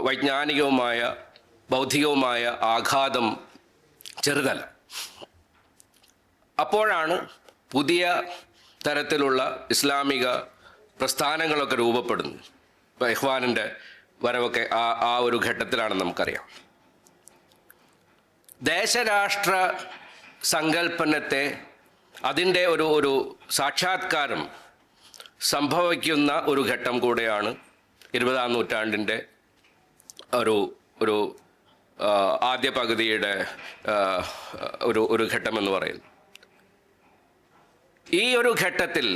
വൈജ്ഞാനികവുമായ ബൗദ്ധികവുമായ ആഘാതം ചെറുതല്ല. അപ്പോഴാണ് പുതിയ തരത്തിലുള്ള ഇസ്ലാമിക പ്രസ്ഥാനങ്ങളൊക്കെ രൂപപ്പെടുന്നത്. ഇപ്പോൾ ഇഖ്വാനിൻ്റെ വരവൊക്കെ ആ ഒരു ഘട്ടത്തിലാണെന്ന് നമുക്കറിയാം. ദേശരാഷ്ട്ര സങ്കല്പനത്തെ അതിൻ്റെ ഒരു സാക്ഷാത്കാരം സംഭവിക്കുന്ന ഒരു ഘട്ടം കൂടെയാണ് 20-ാം നൂറ്റാണ്ടിൻ്റെ ഒരു ആദ്യ പകുതിയുടെ ഒരു ഘട്ടമെന്ന് പറയുന്നു. ഈ ഒരു ഘട്ടത്തിൽ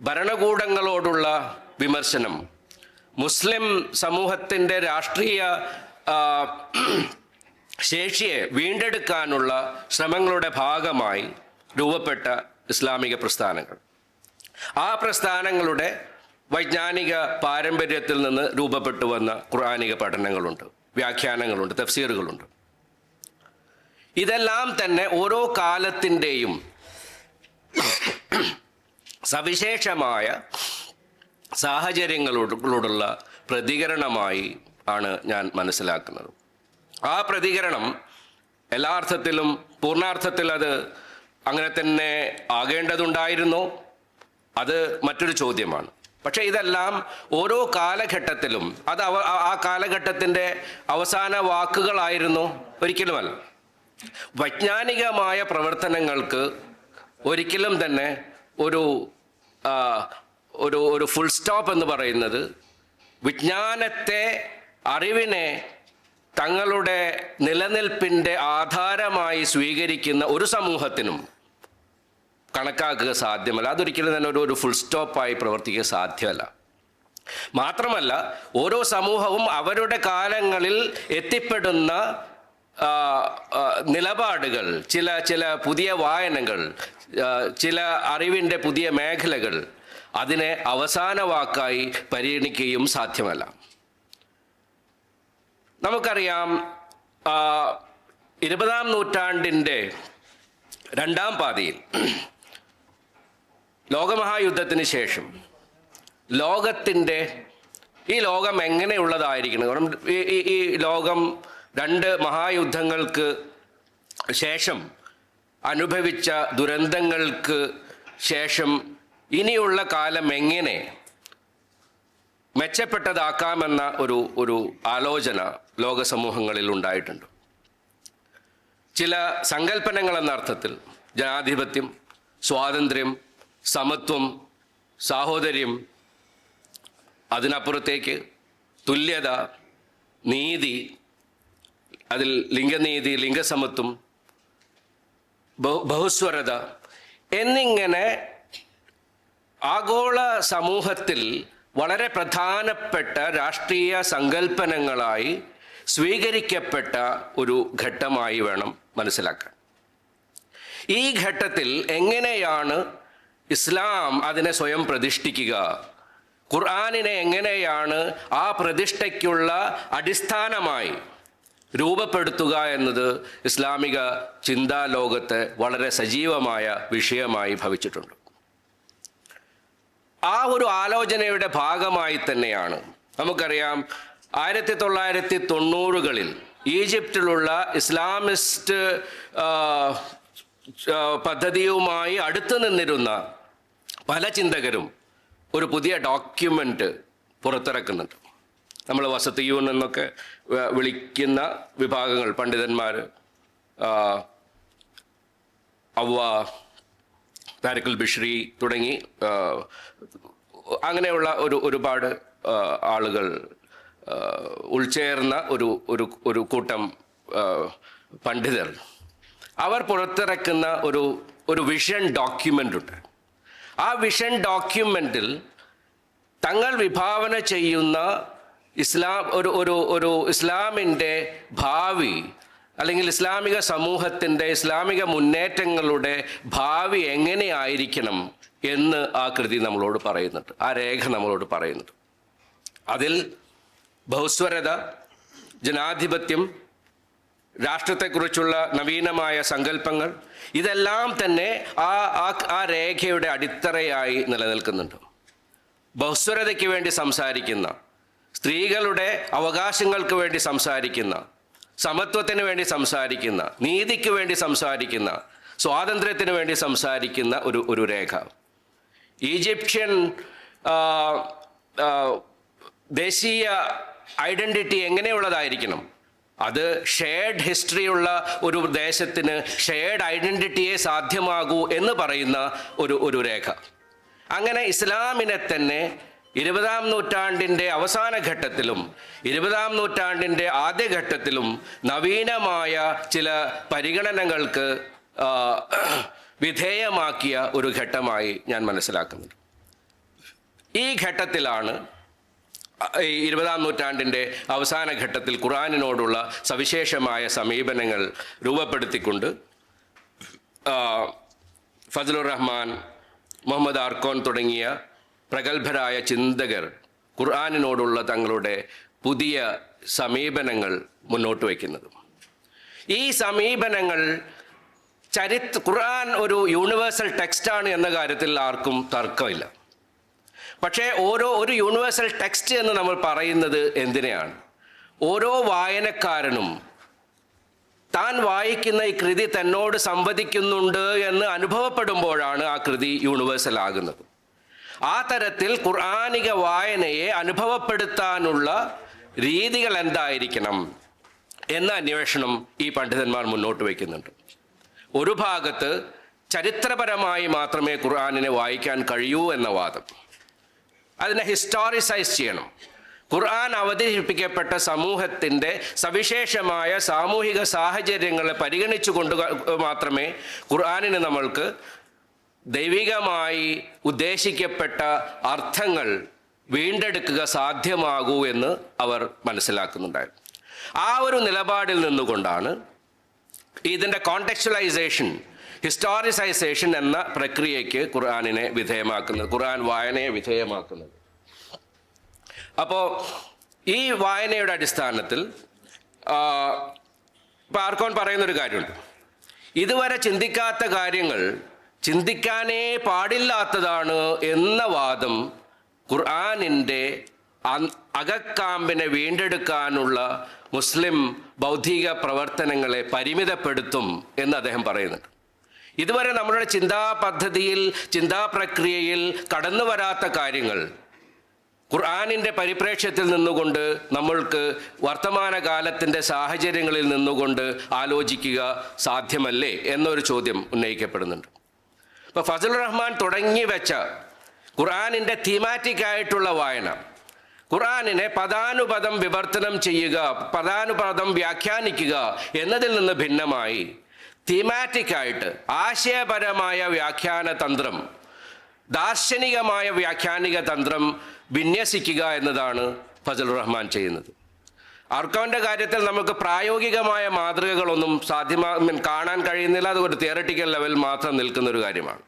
ഭരണകൂടങ്ങളോടുള്ള വിമർശനം മുസ്ലിം സമൂഹത്തിൻ്റെ രാഷ്ട്രീയ ശേഷിയെ വീണ്ടെടുക്കാനുള്ള ശ്രമങ്ങളുടെ ഭാഗമായി രൂപപ്പെട്ട ഇസ്ലാമിക പ്രസ്ഥാനങ്ങൾ, ആ പ്രസ്ഥാനങ്ങളുടെ വൈജ്ഞാനിക പാരമ്പര്യത്തിൽ നിന്ന് രൂപപ്പെട്ടു വന്ന ഖുർആനിക പഠനങ്ങളുണ്ട്, വ്യാഖ്യാനങ്ങളുണ്ട്, തഫ്സീറുകളുണ്ട്. ഇതെല്ലാം തന്നെ ഓരോ കാലത്തിൻ്റെയും സവിശേഷമായ സാഹചര്യങ്ങളോടുള്ള പ്രതികരണമായി ആണ് ഞാൻ മനസ്സിലാക്കുന്നത്. ആ പ്രതികരണം എല്ലാ അർത്ഥത്തിലും പൂർണ്ണാർത്ഥത്തിൽ അത് അങ്ങനെ തന്നെ ആകേണ്ടതുണ്ടായിരുന്നോ? അത് മറ്റൊരു ചോദ്യമാണ്. പക്ഷേ ഇതെല്ലാം ഓരോ കാലഘട്ടത്തിലും അത് ആ കാലഘട്ടത്തിൻ്റെ അവസാന വാക്കുകളായിരുന്നു? ഒരിക്കലുമല്ല. വൈജ്ഞാനികമായ പ്രവർത്തനങ്ങൾക്ക് ഒരിക്കലും തന്നെ ഒരു ഫുൾ സ്റ്റോപ്പ് എന്ന് പറയുന്നത് വിജ്ഞാനത്തെ, അറിവിനെ തങ്ങളുടെ നിലനിൽപ്പിൻ്റെ ആധാരമായി സ്വീകരിക്കുന്ന ഒരു സമൂഹത്തിനും കണക്കാക്കുക സാധ്യമല്ല. അതൊരിക്കലും തന്നെ ഒരു ഫുൾ സ്റ്റോപ്പായി പ്രവർത്തിക്കുക സാധ്യമല്ല. മാത്രമല്ല, ഓരോ സമൂഹവും അവരുടെ കാലങ്ങളിൽ എത്തിപ്പെടുന്ന നിലപാടുകൾ, ചില പുതിയ വായനകൾ, ചില അറിവിൻ്റെ പുതിയ മേഖലകൾ അതിനെ അവസാന വാക്കായി പരിഗണിക്കുകയും സാധ്യമല്ല. നമുക്കറിയാം, 20-ാം നൂറ്റാണ്ടിൻ്റെ 2-ാം പാതിയിൽ ലോകമഹായുദ്ധത്തിന് ശേഷം ഈ ലോകം എങ്ങനെയുള്ളതായിരിക്കണം? കാരണം ഈ ലോകം 2 മഹായുദ്ധങ്ങൾക്ക് ശേഷം അനുഭവിച്ച ദുരന്തങ്ങൾക്ക് ശേഷം ഇനിയുള്ള കാലം എങ്ങനെ മെച്ചപ്പെട്ടതാക്കാമെന്ന ഒരു ആലോചന ലോക സമൂഹങ്ങളിൽ ഉണ്ടായിട്ടുണ്ട്. ചില സങ്കല്പനങ്ങൾ എന്ന അർത്ഥത്തിൽ ജനാധിപത്യം, സ്വാതന്ത്ര്യം, സമത്വം, സാഹോദര്യം, അതിനപ്പുറത്തേക്ക് തുല്യത, നീതി, അതിൽ ലിംഗനീതി, ലിംഗസമത്വം, ബഹുസ്വരത എന്നിങ്ങനെ ആഗോള സമൂഹത്തിൽ വളരെ പ്രധാനപ്പെട്ട രാഷ്ട്രീയ സങ്കല്പനങ്ങളായി സ്വീകരിക്കപ്പെട്ട ഒരു ഘട്ടമായി വേണം മനസ്സിലാക്കാൻ. ഈ ഘട്ടത്തിൽ എങ്ങനെയാണ് ഇസ്ലാം അതിനെ സ്വയം പ്രതിഷ്ഠിക്കുക, ഖുർആനിനെ എങ്ങനെയാണ് ആ പ്രതിഷ്ഠയ്ക്കുള്ള അടിസ്ഥാനമായി രൂപപ്പെടുത്തുക എന്നത് ഇസ്ലാമിക ചിന്താലോകത്തെ വളരെ സജീവമായ വിഷയമായി ഭവിച്ചിട്ടുണ്ട്. ആ ഒരു ആലോചനയുടെ ഭാഗമായി തന്നെയാണ് നമുക്കറിയാം 1990-കളിൽ ഈജിപ്തിലുള്ള ഇസ്ലാമിസ്റ്റ് പദ്ധതിയുമായി അടുത്തു നിന്നിരുന്ന പല ചിന്തകരും ഒരു പുതിയ ഡോക്യുമെൻ്റ് പുറത്തിറക്കുന്നുണ്ട്. നമ്മൾ വസതിയൂൻ എന്നൊക്കെ വിളിക്കുന്ന വിഭാഗങ്ങൾ, പണ്ഡിതന്മാർ, അവ്വ, താരിഖുൽ ബിഷ്രി തുടങ്ങി അങ്ങനെയുള്ള ഒരുപാട് ആളുകൾ ഉൾച്ചേർന്ന ഒരു കൂട്ടം പണ്ഡിതർ, അവർ പുറത്തിറക്കുന്ന ഒരു വിഷൻ ഡോക്യുമെൻ്റ് ഉണ്ട്. ആ വിഷൻ ഡോക്യുമെൻറ്റിൽ തങ്ങൾ വിഭാവന ചെയ്യുന്ന ഇസ്ലാമിൻ്റെ ഭാവി, അല്ലെങ്കിൽ ഇസ്ലാമിക സമൂഹത്തിൻ്റെ, ഇസ്ലാമിക മുന്നേറ്റങ്ങളുടെ ഭാവി എങ്ങനെയായിരിക്കണം എന്ന് ആ കൃതി നമ്മളോട് പറയുന്നുണ്ട്, ആ രേഖ നമ്മളോട് പറയുന്നുണ്ട്. അതിൽ ബഹുസ്വരത, ജനാധിപത്യം, രാഷ്ട്രത്തെക്കുറിച്ചുള്ള നവീനമായ സങ്കല്പങ്ങൾ ഇതെല്ലാം തന്നെ ആ രേഖയുടെ അടിത്തറയായി നിലനിൽക്കുന്നുണ്ട്. ബഹുസ്വരതയ്ക്ക് വേണ്ടി സംസാരിക്കുന്ന, സ്ത്രീകളുടെ അവകാശങ്ങൾക്ക് വേണ്ടി സംസാരിക്കുന്ന, സമത്വത്തിന് വേണ്ടി സംസാരിക്കുന്ന, നീതിക്ക് വേണ്ടി സംസാരിക്കുന്ന, സ്വാതന്ത്ര്യത്തിന് വേണ്ടി സംസാരിക്കുന്ന ഒരു രേഖ. ഈജിപ്ഷ്യൻ ദേശീയ ഐഡൻറ്റിറ്റി എങ്ങനെയുള്ളതായിരിക്കണം, അത് ഷെയർഡ് ഹിസ്റ്ററിയുള്ള ഒരു ദേശത്തിന് ഷെയർഡ് ഐഡൻറ്റിറ്റിയെ സാധ്യമാകൂ എന്ന് പറയുന്ന ഒരു രേഖ. അങ്ങനെ ഇസ്ലാമിനെ തന്നെ 20-ാം നൂറ്റാണ്ടിൻ്റെ അവസാന ഘട്ടത്തിലും 20-ാം നൂറ്റാണ്ടിൻ്റെ ആദ്യഘട്ടത്തിലും നവീനമായ ചില പരിഗണനകൾക്ക് വിധേയമാക്കിയ ഒരു ഘട്ടമായി ഞാൻ മനസ്സിലാക്കുന്നത്. ഈ ഘട്ടത്തിലാണ് ഈ 20-ാം നൂറ്റാണ്ടിൻ്റെ അവസാന ഘട്ടത്തിൽ ഖുർആനിനോടുള്ള സവിശേഷമായ സമീപനങ്ങൾ രൂപപ്പെടുത്തിക്കൊണ്ട് ഫസലുർ റഹ്മാൻ, മുഹമ്മദ് ആർക്കോൺ തുടങ്ങിയ പ്രഗത്ഭരായ ചിന്തകർ ഖുർആനിനോടുള്ള തങ്ങളുടെ പുതിയ സമീപനങ്ങൾ മുന്നോട്ട് വയ്ക്കുന്നത്. ഈ സമീപനങ്ങൾ ഖുർആൻ ഒരു യൂണിവേഴ്സൽ ടെക്സ്റ്റാണ് എന്ന കാര്യത്തിൽ ആർക്കും തർക്കമില്ല. പക്ഷേ ഒരു യൂണിവേഴ്സൽ ടെക്സ്റ്റ് എന്ന് നമ്മൾ പറയുന്നത് എന്തിനെയാണ്? ഓരോ വായനക്കാരനും താൻ വായിക്കുന്ന ഈ കൃതി തന്നോട് സംവദിക്കുന്നുണ്ട് എന്ന് അനുഭവപ്പെടുമ്പോഴാണ് ആ കൃതി യൂണിവേഴ്സൽ ആകുന്നത്. ആ തരത്തിൽ ഖുർആനിക വായനയെ അനുഭവപ്പെടുത്താനുള്ള രീതികൾ എന്തായിരിക്കണം എന്ന അന്വേഷണം ഈ പണ്ഡിതന്മാർ മുന്നോട്ട് വയ്ക്കുന്നുണ്ട്. ഒരു ഭാഗത്ത് ചരിത്രപരമായി മാത്രമേ ഖുർആനിനെ വായിക്കാൻ കഴിയൂ എന്ന വാദം. അതിനെ ഹിസ്റ്റോറിസൈസ് ചെയ്യണം. ഖുർആൻ അവതരിപ്പിക്കപ്പെട്ട സമൂഹത്തിൻ്റെ സവിശേഷമായ സാമൂഹിക സാഹചര്യങ്ങളെ പരിഗണിച്ചുകൊണ്ട് മാത്രമേ ഖുർആനിന് നമ്മൾക്ക് ദൈവികമായി ഉദ്ദേശിക്കപ്പെട്ട അർത്ഥങ്ങൾ വീണ്ടെടുക്കുക സാധ്യമാകൂ എന്ന് അവർ മനസ്സിലാക്കുന്നുണ്ടായിരുന്നു. ആ ഒരു നിലപാടിൽ നിന്നുകൊണ്ടാണ് ഇതിൻ്റെ കോണ്ടെക്ച്വലൈസേഷൻ, ഹിസ്റ്റോറിസൈസേഷൻ എന്ന പ്രക്രിയയ്ക്ക് ഖുർആനിനെ വിധേയമാക്കുന്നത്, ഖുർആൻ വായനയെ വിധേയമാക്കുന്നത്. അപ്പോൾ ഈ വായനയുടെ അടിസ്ഥാനത്തിൽ ഇപ്പോൾ ആർക്കോൺ പറയുന്നൊരു കാര്യമുണ്ട്. ഇതുവരെ ചിന്തിക്കാത്ത കാര്യങ്ങൾ ചിന്തിക്കാനേ പാടില്ലാത്തതാണ് എന്ന വാദം ഖുർആനിൻ്റെ അകക്കാമ്പിനെ വീണ്ടെടുക്കാനുള്ള മുസ്ലിം ബൗദ്ധിക പ്രവർത്തനങ്ങളെ പരിമിതപ്പെടുത്തും എന്ന് അദ്ദേഹം പറയുന്നുണ്ട്. ഇതുവരെ നമ്മളുടെ ചിന്താ പദ്ധതിയിൽ, ചിന്താ പ്രക്രിയയിൽ കടന്നു വരാത്ത കാര്യങ്ങൾ ഖുർആനിൻ്റെ പരിപ്രേക്ഷ്യത്തിൽ നിന്നുകൊണ്ട് നമ്മൾക്ക് വർത്തമാനകാലത്തിൻ്റെ സാഹചര്യങ്ങളിൽ നിന്നുകൊണ്ട് ആലോചിക്കുക സാധ്യമല്ലേ എന്നൊരു ചോദ്യം ഉന്നയിക്കപ്പെടുന്നുണ്ട്. ഇപ്പോൾ ഫസലുർ റഹ്മാൻ തുടങ്ങി വെച്ച ഖുർആനിൻ്റെ തീമാറ്റിക് ആയിട്ടുള്ള വായന, ഖുർആനിനെ പദാനുപദം വിവർത്തനം ചെയ്യുക, പദാനുപദം വ്യാഖ്യാനിക്കുക എന്നതിൽ നിന്ന് ഭിന്നമായി തീമാറ്റിക്കായിട്ട് ആശയപരമായ വ്യാഖ്യാന തന്ത്രം, ദാർശനികമായ വ്യാഖ്യാനിക തന്ത്രം വിന്യസിക്കുക എന്നതാണ് ഫസലുർ റഹ്മാൻ ചെയ്യുന്നത്. ആർക്കോൻ്റെ കാര്യത്തിൽ നമുക്ക് പ്രായോഗികമായ മാതൃകകളൊന്നും കാണാൻ കഴിയുന്നില്ല. അത് ഒരു തിയററ്റിക്കൽ ലെവൽ മാത്രം നിൽക്കുന്ന ഒരു കാര്യമാണ്.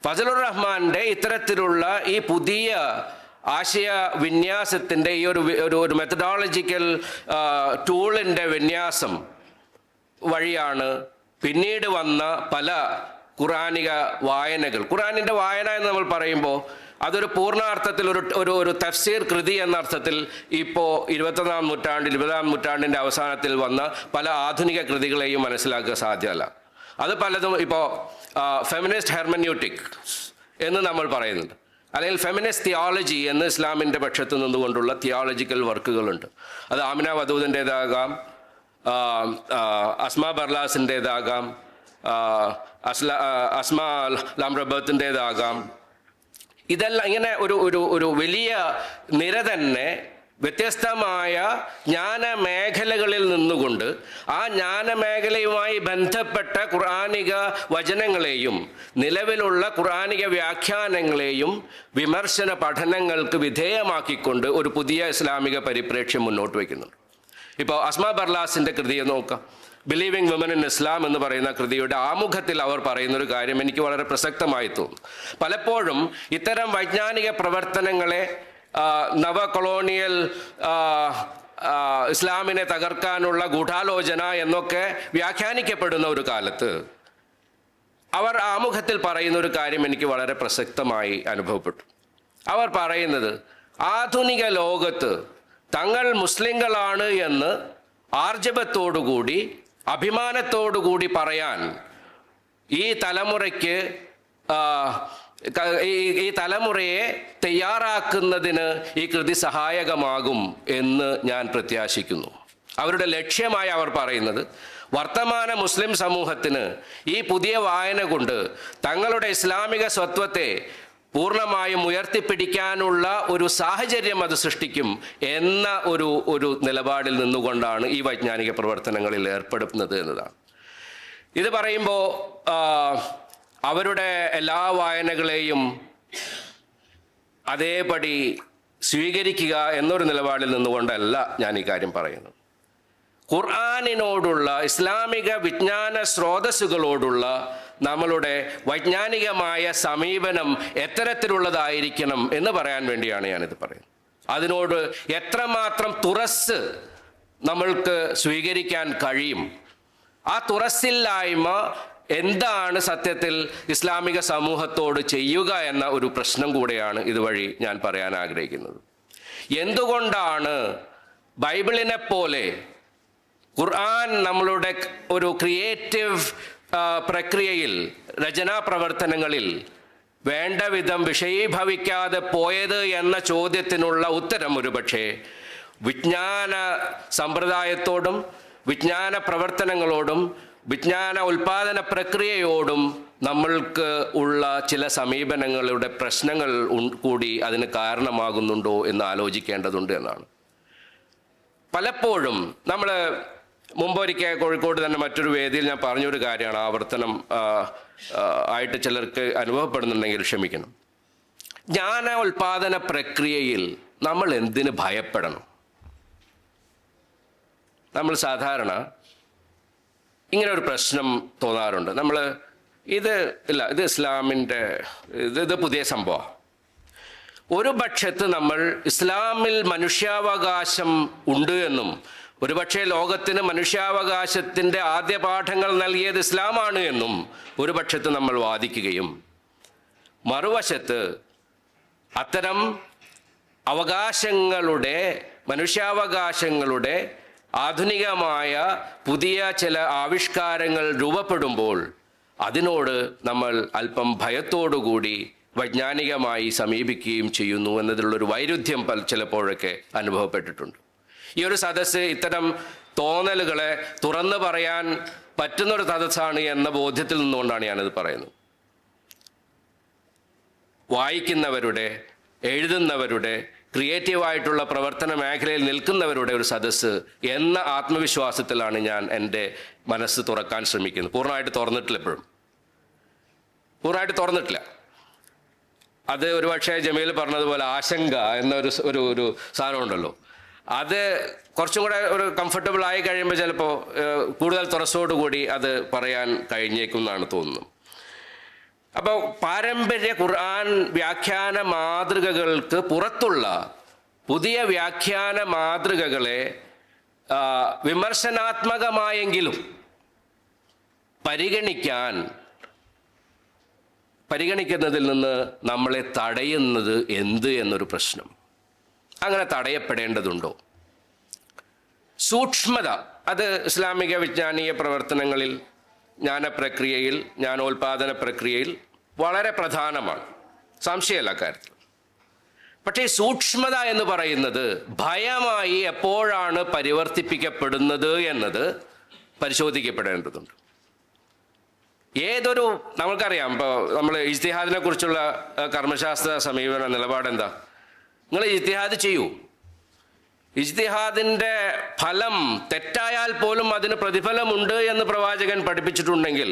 ഫസലുർ റഹ്മാൻ്റെ ഇത്തരത്തിലുള്ള ഈ പുതിയ ആശയ വിന്യാസത്തിൻ്റെ ഈ ഒരു മെത്തഡോളജിക്കൽ ടൂളിൻ്റെ വിന്യാസം വഴിയാണ് പിന്നീട് വന്ന പല ഖുറാനിക വായനകൾ. ഖുറാനിൻ്റെ വായന എന്ന് നമ്മൾ പറയുമ്പോൾ അതൊരു പൂർണ്ണാർത്ഥത്തിൽ ഒരു തഫ്സീർ കൃതി എന്ന അർത്ഥത്തിൽ ഇപ്പോൾ 21-ാം നൂറ്റാണ്ടിൽ 20-ാം നൂറ്റാണ്ടിൻ്റെ അവസാനത്തിൽ വന്ന പല ആധുനിക കൃതികളെയും മനസ്സിലാക്കുക സാധ്യമല്ല. അത് പലതും ഇപ്പോൾ ഫെമിനിസ്റ്റ് ഹെർമന്യൂട്ടിക് എന്ന് നമ്മൾ പറയുന്നുണ്ട്, അല്ലെങ്കിൽ ഫെമിനിസ്റ്റ് തിയോളജി എന്ന് ഇസ്ലാമിൻ്റെ പക്ഷത്ത് നിന്നുകൊണ്ടുള്ള തിയോളജിക്കൽ വർക്കുകളുണ്ട്. അത് ആമിന വദൂദിൻ്റേതാകാം, അസ്മാ ബർലാസിൻ്റേതാകാം, അസ്മാ ലാംറബത്തിൻ്റേതാകാം. ഇതെല്ലാം ഇങ്ങനെ ഒരു വലിയ നിര തന്നെ വ്യത്യസ്തമായ ജ്ഞാനമേഖലകളിൽ നിന്നുകൊണ്ട് ആ ജ്ഞാനമേഖലയുമായി ബന്ധപ്പെട്ട ഖുർആനിക വചനങ്ങളെയും നിലവിലുള്ള ഖുർആനിക വ്യാഖ്യാനങ്ങളെയും വിമർശന പഠനങ്ങൾക്ക് വിധേയമാക്കിക്കൊണ്ട് ഒരു പുതിയ ഇസ്ലാമിക പരിപ്രേക്ഷ്യം മുന്നോട്ട് വയ്ക്കുന്നുണ്ട്. ഇപ്പോൾ അസ്മാ ബർലാസിൻ്റെ കൃതിയെ നോക്കാം. ബിലീവിങ് വിമൻ ഇൻ ഇസ്ലാം എന്ന് പറയുന്ന കൃതിയുടെ ആമുഖത്തിൽ അവർ പറയുന്നൊരു കാര്യം എനിക്ക് വളരെ പ്രസക്തമായി തോന്നുന്നു. പലപ്പോഴും ഇത്തരം വൈജ്ഞാനിക പ്രവർത്തനങ്ങളെ നവ കൊളോണിയൽ ഇസ്ലാമിനെ തകർക്കാനുള്ള ഗൂഢാലോചന എന്നൊക്കെ വ്യാഖ്യാനിക്കപ്പെടുന്ന ഒരു കാലത്ത് അവർ ആമുഖത്തിൽ പറയുന്ന ഒരു കാര്യം എനിക്ക് വളരെ പ്രസക്തമായി അനുഭവപ്പെട്ടു. അവർ പറയുന്നത് ആധുനിക ലോകത്ത് തങ്ങൾ മുസ്ലിങ്ങളാണ് എന്ന് ആർജവത്തോടുകൂടി അഭിമാനത്തോടുകൂടി പറയാൻ ഈ തലമുറയെ തയ്യാറാക്കുന്നതിന് ഈ കൃതി സഹായകമാകും എന്ന് ഞാൻ പ്രത്യാശിക്കുന്നു. അവരുടെ ലക്ഷ്യമായി അവർ പറയുന്നത് വർത്തമാന മുസ്ലിം സമൂഹത്തിന് ഈ പുതിയ വായന കൊണ്ട് തങ്ങളുടെ ഇസ്ലാമിക സ്വത്വത്തെ പൂർണ്ണമായും ഉയർത്തിപ്പിടിക്കാനുള്ള ഒരു സാഹചര്യം അത് സൃഷ്ടിക്കും എന്ന ഒരു നിലപാടിൽ നിന്നുകൊണ്ടാണ് ഈ വൈജ്ഞാനിക പ്രവർത്തനങ്ങളിൽ ഏർപ്പെടുന്നത് എന്നതാണ്. ഇത് പറയുമ്പോൾ അവരുടെ എല്ലാ വായനകളെയും അതേപടി സ്വീകരിക്കുക എന്നൊരു നിലപാടിൽ നിന്നുകൊണ്ടല്ല ഞാൻ ഈ കാര്യം പറയുന്നത്. ഖുർആനിനോടുള്ള ഇസ്ലാമിക വിജ്ഞാന സ്രോതസ്സുകളോടുള്ള നമ്മളുടെ വൈജ്ഞാനികമായ സമീപനം എത്തരത്തിലുള്ളതായിരിക്കണം എന്ന് പറയാൻ വേണ്ടിയാണ് ഞാനിത് പറയുന്നത്. അതിനോട് എത്രമാത്രം തുറസ് നമ്മൾക്ക് സ്വീകരിക്കാൻ കഴിയും, ആ തുറസ്സില്ലായ്മ എന്താണ് സത്യത്തിൽ ഇസ്ലാമിക സമൂഹത്തോട് ചെയ്യുക എന്ന ഒരു പ്രശ്നം കൂടെയാണ് ഇതുവഴി ഞാൻ പറയാൻ ആഗ്രഹിക്കുന്നത്. എന്തുകൊണ്ടാണ് ബൈബിളിനെ പോലെ ഖുർആൻ നമ്മളുടെ ഒരു ക്രിയേറ്റീവ് പ്രക്രിയയിൽ, രചനാ പ്രവർത്തനങ്ങളിൽ വേണ്ട വിധം വിഷയീഭവിക്കാതെ പോയത് എന്ന ചോദ്യത്തിനുള്ള ഉത്തരം ഒരുപക്ഷെ വിജ്ഞാന സമ്പ്രദായത്തോടും വിജ്ഞാന പ്രവർത്തനങ്ങളോടും വിജ്ഞാന ഉൽപാദന പ്രക്രിയയോടും നമ്മൾക്ക് ഉള്ള ചില സമീപനങ്ങളുടെ പ്രശ്നങ്ങൾ കൂടി അതിന് കാരണമാകുന്നുണ്ടോ എന്ന് ആലോചിക്കേണ്ടതുണ്ട് എന്നാണ്. പലപ്പോഴും നമ്മൾ മുമ്പൊരിക്കൽ കോഴിക്കോട് തന്നെ മറ്റൊരു വേദിയിൽ ഞാൻ പറഞ്ഞൊരു കാര്യമാണ്, ആവർത്തനം ആയിട്ട് ചിലർക്ക് അനുഭവപ്പെടുന്നുണ്ടെങ്കിൽ ക്ഷമിക്കണം. ജ്ഞാന ഉൽപാദന പ്രക്രിയയിൽ നമ്മൾ എന്തിന് ഭയപ്പെടണം? നമ്മൾ സാധാരണ ഇങ്ങനെ ഒരു പ്രശ്നം തോന്നാറുണ്ട്. ഇത് ഇസ്ലാമിൻ്റെ ഇത് പുതിയ സംഭവം. ഒരു പക്ഷത്ത് നമ്മൾ ഇസ്ലാമിൽ മനുഷ്യാവകാശം ഉണ്ട് എന്നും ഒരുപക്ഷെ ലോകത്തിന് മനുഷ്യാവകാശത്തിൻ്റെ ആദ്യ പാഠങ്ങൾ നൽകിയത് ഇസ്ലാമാണ് എന്നും ഒരു പക്ഷത്ത് നമ്മൾ വാദിക്കുകയും, മറുവശത്ത് അത്തരം മനുഷ്യാവകാശങ്ങളുടെ ആധുനികമായ പുതിയ ചില ആവിഷ്കാരങ്ങൾ രൂപപ്പെടുമ്പോൾ അതിനോട് നമ്മൾ അല്പം ഭയത്തോടുകൂടി വൈജ്ഞാനികമായി സമീപിക്കുകയും ചെയ്യുന്നു എന്നതിലുള്ളൊരു വൈരുദ്ധ്യം ചിലപ്പോഴൊക്കെ അനുഭവപ്പെട്ടിട്ടുണ്ട്. ഈ ഒരു സദസ്സ് ഇത്തരം തോന്നലുകളെ തുറന്നു പറയാൻ പറ്റുന്നൊരു സദസ്സാണ് എന്ന ബോധ്യത്തിൽ നിന്നുകൊണ്ടാണ് ഞാനത് പറയുന്നത്. വായിക്കുന്നവരുടെ, എഴുതുന്നവരുടെ, ക്രിയേറ്റീവായിട്ടുള്ള പ്രവർത്തന മേഖലയിൽ നിൽക്കുന്നവരുടെ ഒരു സദസ്സ് എന്ന ആത്മവിശ്വാസത്തിലാണ് ഞാൻ എൻ്റെ മനസ്സ് തുറക്കാൻ ശ്രമിക്കുന്നത്. പൂർണ്ണമായിട്ട് തുറന്നിട്ടില്ല. അത് ഒരുപക്ഷെ ജമീൽ പറഞ്ഞതുപോലെ ആശങ്ക എന്നൊരു ഒരു സാധനമുണ്ടല്ലോ, അത് കുറച്ചും കൂടെ ഒരു കംഫർട്ടബിൾ ആയി കഴിയുമ്പോൾ ചിലപ്പോൾ കൂടുതൽ തുറസോടുകൂടി അത് പറയാൻ കഴിഞ്ഞേക്കും എന്നാണ് തോന്നുന്നത്. അപ്പോൾ പാരമ്പര്യ ഖുർആൻ വ്യാഖ്യാന മാതൃകകൾക്ക് പുറത്തുള്ള പുതിയ വ്യാഖ്യാന മാതൃകകളെ വിമർശനാത്മകമായെങ്കിലും പരിഗണിക്കുന്നതിൽ നിന്ന് നമ്മളെ തടയുന്നത് എന്ത് എന്നൊരു പ്രശ്നം. അങ്ങനെ തടയപ്പെടേണ്ടതുണ്ടോ? സൂക്ഷ്മത അത് ഇസ്ലാമിക വിജ്ഞാനീയ പ്രവർത്തനങ്ങളിൽ, ജ്ഞാനപ്രക്രിയയിൽ, ജ്ഞാനോൽപാദന പ്രക്രിയയിൽ വളരെ പ്രധാനമാണ്, സംശയമല്ല കാര്യത്തിൽ. പക്ഷേ സൂക്ഷ്മത എന്ന് പറയുന്നത് ഭയമായി എപ്പോഴാണ് പരിവർത്തിപ്പിക്കപ്പെടുന്നത് എന്നത് പരിശോധിക്കപ്പെടേണ്ടതുണ്ട്. നമുക്കറിയാം, ഇപ്പോൾ നമ്മൾ ഇജ്തിഹാദിനെ കുറിച്ചുള്ള കർമ്മശാസ്ത്ര സമീപന നിലപാടെന്താ? നിങ്ങൾ ഇജ്തിഹാദ് ചെയ്യൂ. ഇജ്തിഹാദിൻ്റെ ഫലം തെറ്റായാൽ പോലും അതിന് പ്രതിഫലമുണ്ട് എന്ന് പ്രവാചകൻ പഠിപ്പിച്ചിട്ടുണ്ടെങ്കിൽ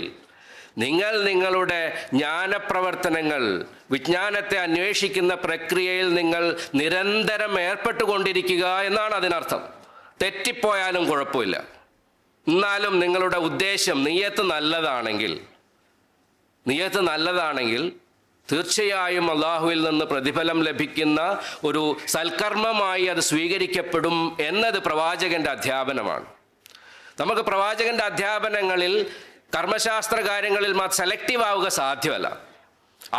നിങ്ങളുടെ ജ്ഞാനപ്രവർത്തനങ്ങൾ, വിജ്ഞാനത്തെ അന്വേഷിക്കുന്ന പ്രക്രിയയിൽ നിങ്ങൾ നിരന്തരം ഏർപ്പെട്ടുകൊണ്ടിരിക്കുക എന്നാണ് അതിനർത്ഥം. തെറ്റിപ്പോയാലും കുഴപ്പമില്ല, എന്നാലും നിങ്ങളുടെ ഉദ്ദേശം നിയ്യത്ത് നല്ലതാണെങ്കിൽ തീർച്ചയായും അള്ളാഹുവിൽ നിന്ന് പ്രതിഫലം ലഭിക്കുന്ന ഒരു സൽക്കർമ്മമായി അത് സ്വീകരിക്കപ്പെടും എന്നത് പ്രവാചകൻ്റെ അധ്യാപനമാണ്. നമുക്ക് പ്രവാചകൻ്റെ അധ്യാപനങ്ങളിൽ കർമ്മശാസ്ത്ര കാര്യങ്ങളിൽ സെലക്റ്റീവ് ആവുക സാധ്യമല്ല.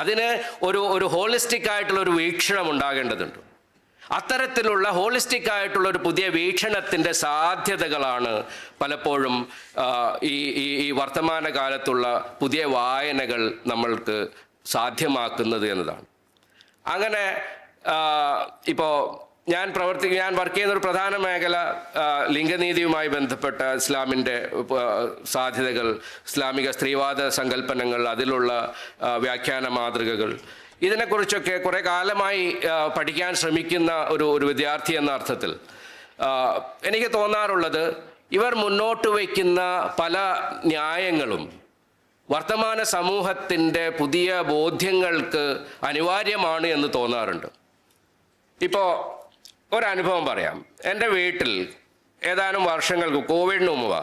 അതിന് ഒരു ഹോളിസ്റ്റിക് ആയിട്ടുള്ള ഒരു വീക്ഷണം ഉണ്ടാകേണ്ടതുണ്ട്. അത്തരത്തിലുള്ള ഹോളിസ്റ്റിക് ആയിട്ടുള്ള ഒരു പുതിയ വീക്ഷണത്തിൻ്റെ സാധ്യതകളാണ് പലപ്പോഴും ഈ വർത്തമാന കാലത്തുള്ള പുതിയ വായനകൾ നമ്മൾക്ക് സാധ്യമാക്കുന്നത് എന്നതാണ്. അങ്ങനെ ഇപ്പോൾ ഞാൻ വർക്ക് ചെയ്യുന്ന ഒരു പ്രധാന മേഖല ലിംഗനീതിയുമായി ബന്ധപ്പെട്ട ഇസ്ലാമിൻ്റെ സാധ്യതകൾ, ഇസ്ലാമിക സ്ത്രീവാദ സങ്കല്പനങ്ങൾ, അതിലുള്ള വ്യാഖ്യാന മാതൃകകൾ, ഇതിനെക്കുറിച്ചൊക്കെ കുറേ കാലമായി പഠിക്കാൻ ശ്രമിക്കുന്ന ഒരു വിദ്യാർത്ഥി എന്ന അർത്ഥത്തിൽ എനിക്ക് തോന്നാറുള്ളത്, ഇവർ മുന്നോട്ട് വയ്ക്കുന്ന പല ന്യായങ്ങളും വർത്തമാന സമൂഹത്തിൻ്റെ പുതിയ ബോധ്യങ്ങൾക്ക് അനിവാര്യമാണ് എന്ന് തോന്നാറുണ്ട്. ഇപ്പോൾ ഒരനുഭവം പറയാം. എൻ്റെ വീട്ടിൽ ഏതാനും വർഷങ്ങൾക്ക് കോവിഡിന് മുമ്പ്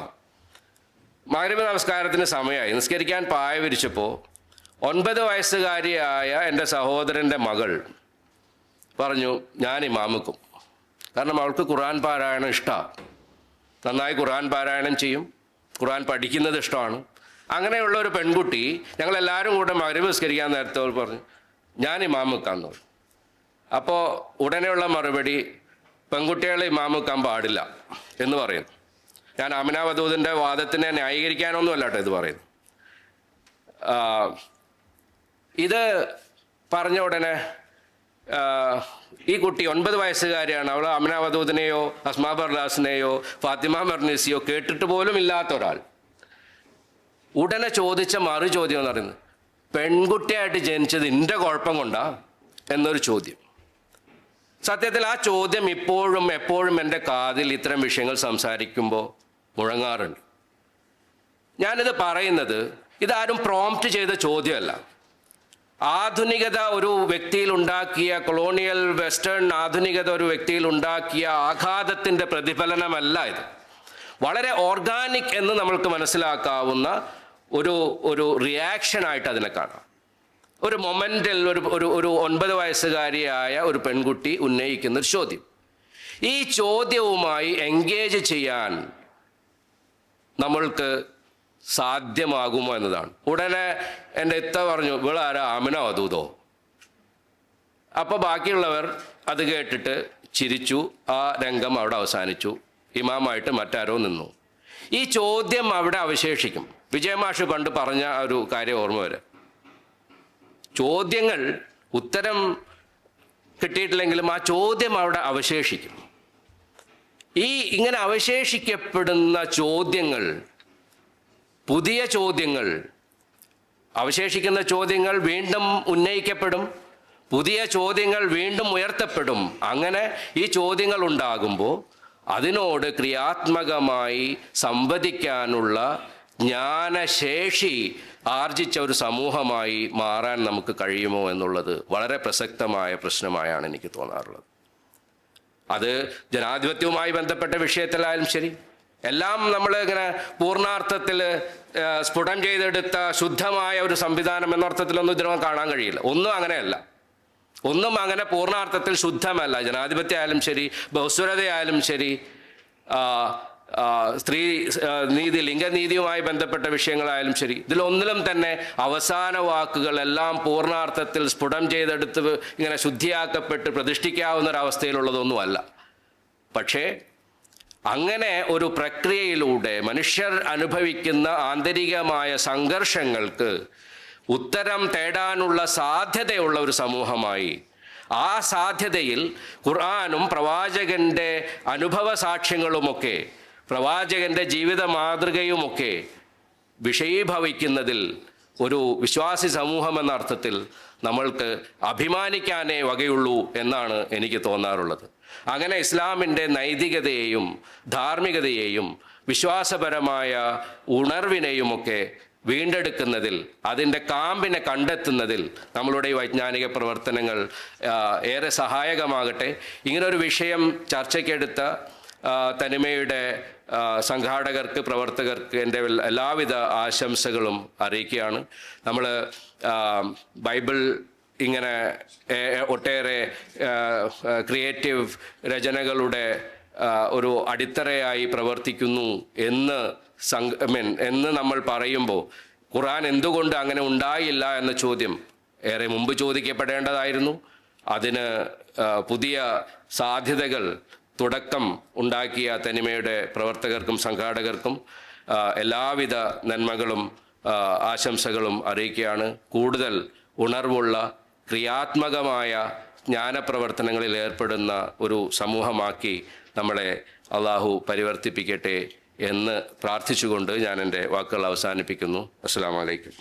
മഗ്‌രിബ് നമസ്കാരത്തിന് സമയമായി. നിസ്കരിക്കാൻ പായ വിരിച്ചപ്പോൾ 9 വയസ്സുകാരിയായ എൻ്റെ സഹോദരൻ്റെ മകൾ പറഞ്ഞു, ഞാൻ ഇമാമുക്കും. കാരണം അവൾക്ക് ഖുർആൻ പാരായണം ഇഷ്ടമാണ്, നന്നായി ഖുർആൻ പാരായണം ചെയ്യും, ഖുർആൻ പഠിക്കുന്നത് ഇഷ്ടമാണ്. അങ്ങനെയുള്ള ഒരു പെൺകുട്ടി ഞങ്ങളെല്ലാവരും കൂടെ മഗ്‌രിബ് നിസ്കരിക്കാൻ നേരത്തെ പറഞ്ഞു, ഞാൻ ഇമാമുക്കാന്ന് പറഞ്ഞു. അപ്പോൾ ഉടനെയുള്ള മറുപടി, പെൺകുട്ടികളെ ഇമാമുക്കാൻ പാടില്ല എന്ന് പറയുന്നു. ഞാൻ ആമിന വദൂദിൻ്റെ വാദത്തിനെ ന്യായീകരിക്കാനൊന്നുമല്ല കേട്ടോ ഇത് പറയുന്നു. ഇത് പറഞ്ഞ ഉടനെ ഈ കുട്ടി 9 വയസ്സുകാരിയാണ്. അവൾ ആമിന വദൂദിനെയോ അസ്മാ ബർലാസിനെയോ ഫാത്തിമ മെർനീസിയോ കേട്ടിട്ട് പോലും ഇല്ലാത്ത ഒരാൾ ഉടനെ ചോദിച്ച മറു ചോദ്യം എന്ന് പറയുന്നത്, പെൺകുട്ടിയായിട്ട് ജനിച്ചത് എൻ്റെ കുഴപ്പം കൊണ്ടാ എന്നൊരു ചോദ്യം. സത്യത്തിൽ ആ ചോദ്യം ഇപ്പോഴും എപ്പോഴും എൻ്റെ കാതിൽ ഇത്തരം വിഷയങ്ങൾ സംസാരിക്കുമ്പോൾ മുഴങ്ങാറുണ്ട്. ഞാനിത് പറയുന്നത് ഇതാരും പ്രോംപ്റ്റ് ചെയ്ത ചോദ്യമല്ല. ആധുനികത ഒരു വ്യക്തിയിൽ ഉണ്ടാക്കിയ, കൊളോണിയൽ വെസ്റ്റേൺ ആധുനികത ഒരു വ്യക്തിയിൽ ഉണ്ടാക്കിയ ആഘാതത്തിൻ്റെ പ്രതിഫലനമല്ല ഇത്. വളരെ ഓർഗാനിക് എന്ന് നമ്മൾക്ക് മനസ്സിലാക്കാവുന്ന ഒരു റിയാക്ഷനായിട്ട് അതിനെ കാണാം. ഒരു മൊമെൻറ്റിൽ ഒരു 9 വയസ്സുകാരിയായ ഒരു പെൺകുട്ടി ഉന്നയിക്കുന്നൊരു ചോദ്യം. ഈ ചോദ്യവുമായി എൻഗേജ് ചെയ്യാൻ നമ്മൾക്ക് സാധ്യമാകുമോ എന്നതാണ്. ഉടനെ എൻ്റെ ഇത്ത പറഞ്ഞു, ഇവളാരാ ആമിന വദൂദോ? അപ്പോൾ ബാക്കിയുള്ളവർ അത് കേട്ടിട്ട് ചിരിച്ചു. ആ രംഗം അവിടെ അവസാനിച്ചു. ഇമാമായിട്ട് മറ്റാരോ നിന്നു. ഈ ചോദ്യം അവിടെ അവശേഷിക്കും. വിജയമാഷ് പണ്ട് പറഞ്ഞ ഒരു കാര്യം ഓർമ്മ വരെ, ചോദ്യങ്ങൾ ഉത്തരം കിട്ടിയിട്ടില്ലെങ്കിലും ആ ചോദ്യം അവിടെ അവശേഷിക്കും. ഇങ്ങനെ അവശേഷിക്കപ്പെടുന്ന ചോദ്യങ്ങൾ, പുതിയ ചോദ്യങ്ങൾ, അവശേഷിക്കുന്ന ചോദ്യങ്ങൾ വീണ്ടും ഉന്നയിക്കപ്പെടും, പുതിയ ചോദ്യങ്ങൾ വീണ്ടും ഉയർത്തപ്പെടും. അങ്ങനെ ഈ ചോദ്യങ്ങൾ ഉണ്ടാകുമ്പോൾ അതിനോട് ക്രിയാത്മകമായി സംവദിക്കാനുള്ള ജ്ഞാനശേഷി ആർജിച്ച ഒരു സമൂഹമായി മാറാൻ നമുക്ക് കഴിയുമോ എന്നുള്ളത് വളരെ പ്രസക്തമായ പ്രശ്നമായാണ് എനിക്ക് തോന്നാറുള്ളത്. അത് ജനാധിപത്യവുമായി ബന്ധപ്പെട്ട വിഷയത്തിലായാലും ശരി, എല്ലാം നമ്മൾ ഇങ്ങനെ പൂർണ്ണാർത്ഥത്തിൽ സ്ഫുടം ചെയ്തെടുത്ത ശുദ്ധമായ ഒരു സംവിധാനം എന്നർത്ഥത്തിലൊന്നും ഇതിനൊന്നും കാണാൻ കഴിയില്ല. ഒന്നും അങ്ങനെയല്ല. ഒന്നും അങ്ങനെ പൂർണ്ണാർത്ഥത്തിൽ ശുദ്ധമല്ല. ജനാധിപത്യമായാലും ശരി, ബഹുസ്വരതയായാലും ശരി, സ്ത്രീ നീതി, ലിംഗനീതിയുമായി ബന്ധപ്പെട്ട വിഷയങ്ങളായാലും ശരി, ഇതിലൊന്നിലും തന്നെ അവസാന വാക്കുകളെല്ലാം പൂർണ്ണാർത്ഥത്തിൽ സ്ഫുടം ചെയ്തെടുത്ത് ഇങ്ങനെ ശുദ്ധിയാക്കപ്പെട്ട് പ്രതിഷ്ഠിക്കാവുന്ന ഒരവസ്ഥയിലുള്ളതൊന്നുമല്ല. പക്ഷേ അങ്ങനെ ഒരു പ്രക്രിയയിലൂടെ മനുഷ്യർ അനുഭവിക്കുന്ന ആന്തരികമായ സംഘർഷങ്ങൾക്ക് ഉത്തരം തേടാനുള്ള സാധ്യതയുള്ള ഒരു സമൂഹമായി, ആ സാധ്യതയിൽ ഖുർആനും പ്രവാചകൻ്റെ അനുഭവ സാക്ഷ്യങ്ങളുമൊക്കെ, പ്രവാചകൻ്റെ ജീവിത മാതൃകയുമൊക്കെ വിഷയീഭവിക്കുന്നതിൽ ഒരു വിശ്വാസി സമൂഹം എന്ന അർത്ഥത്തിൽ നമ്മൾക്ക് അഭിമാനിക്കാനേ വകയുള്ളൂ എന്നാണ് എനിക്ക് തോന്നാറുള്ളത്. അങ്ങനെ ഇസ്ലാമിൻ്റെ നൈതികതയെയും ധാർമ്മികതയെയും വിശ്വാസപരമായ ഉണർവിനെയുമൊക്കെ വീണ്ടെടുക്കുന്നതിൽ, അതിൻ്റെ കാമ്പിനെ കണ്ടെത്തുന്നതിൽ നമ്മളുടെ ഈ വൈജ്ഞാനിക പ്രവർത്തനങ്ങൾ ഏറെ സഹായകമാകട്ടെ. ഇങ്ങനൊരു വിഷയം ചർച്ചയ്ക്കെടുത്ത തനിമയുടെ സംഘാടകർക്ക്, പ്രവർത്തകർക്ക് എൻ്റെ എല്ലാവിധ ആശംസകളും അറിയിക്കുകയാണ്. നമ്മൾ ബൈബിൾ ഇങ്ങനെ ഒട്ടേറെ ക്രിയേറ്റീവ് രചനകളുടെ ഒരു അടിത്തറയായി പ്രവർത്തിക്കുന്നു എന്ന് നമ്മൾ പറയുമ്പോൾ ഖുർആൻ എന്തുകൊണ്ട് അങ്ങനെ ഉണ്ടായില്ല എന്ന ചോദ്യം ഏറെ മുമ്പ് ചോദിക്കപ്പെടേണ്ടതായിരുന്നു. അതിന് പുതിയ സാധ്യതകൾ തുടക്കം ഉണ്ടാക്കിയ തനിമയുടെ പ്രവർത്തകർക്കും സംഘാടകർക്കും എല്ലാവിധ നന്മകളും ആശംസകളും അറിയിക്കുകയാണ്. കൂടുതൽ ഉണർവുള്ള, ക്രിയാത്മകമായ ജ്ഞാനപ്രവർത്തനങ്ങളിൽ ഏർപ്പെടുന്ന ഒരു സമൂഹമാക്കി നമ്മളെ അള്ളാഹു പരിവർത്തിപ്പിക്കട്ടെ എന്ന് പ്രാർത്ഥിച്ചുകൊണ്ട് ഞാൻ എൻ്റെ വാക്കുകൾ അവസാനിപ്പിക്കുന്നു. അസ്സലാമു അലൈക്കും.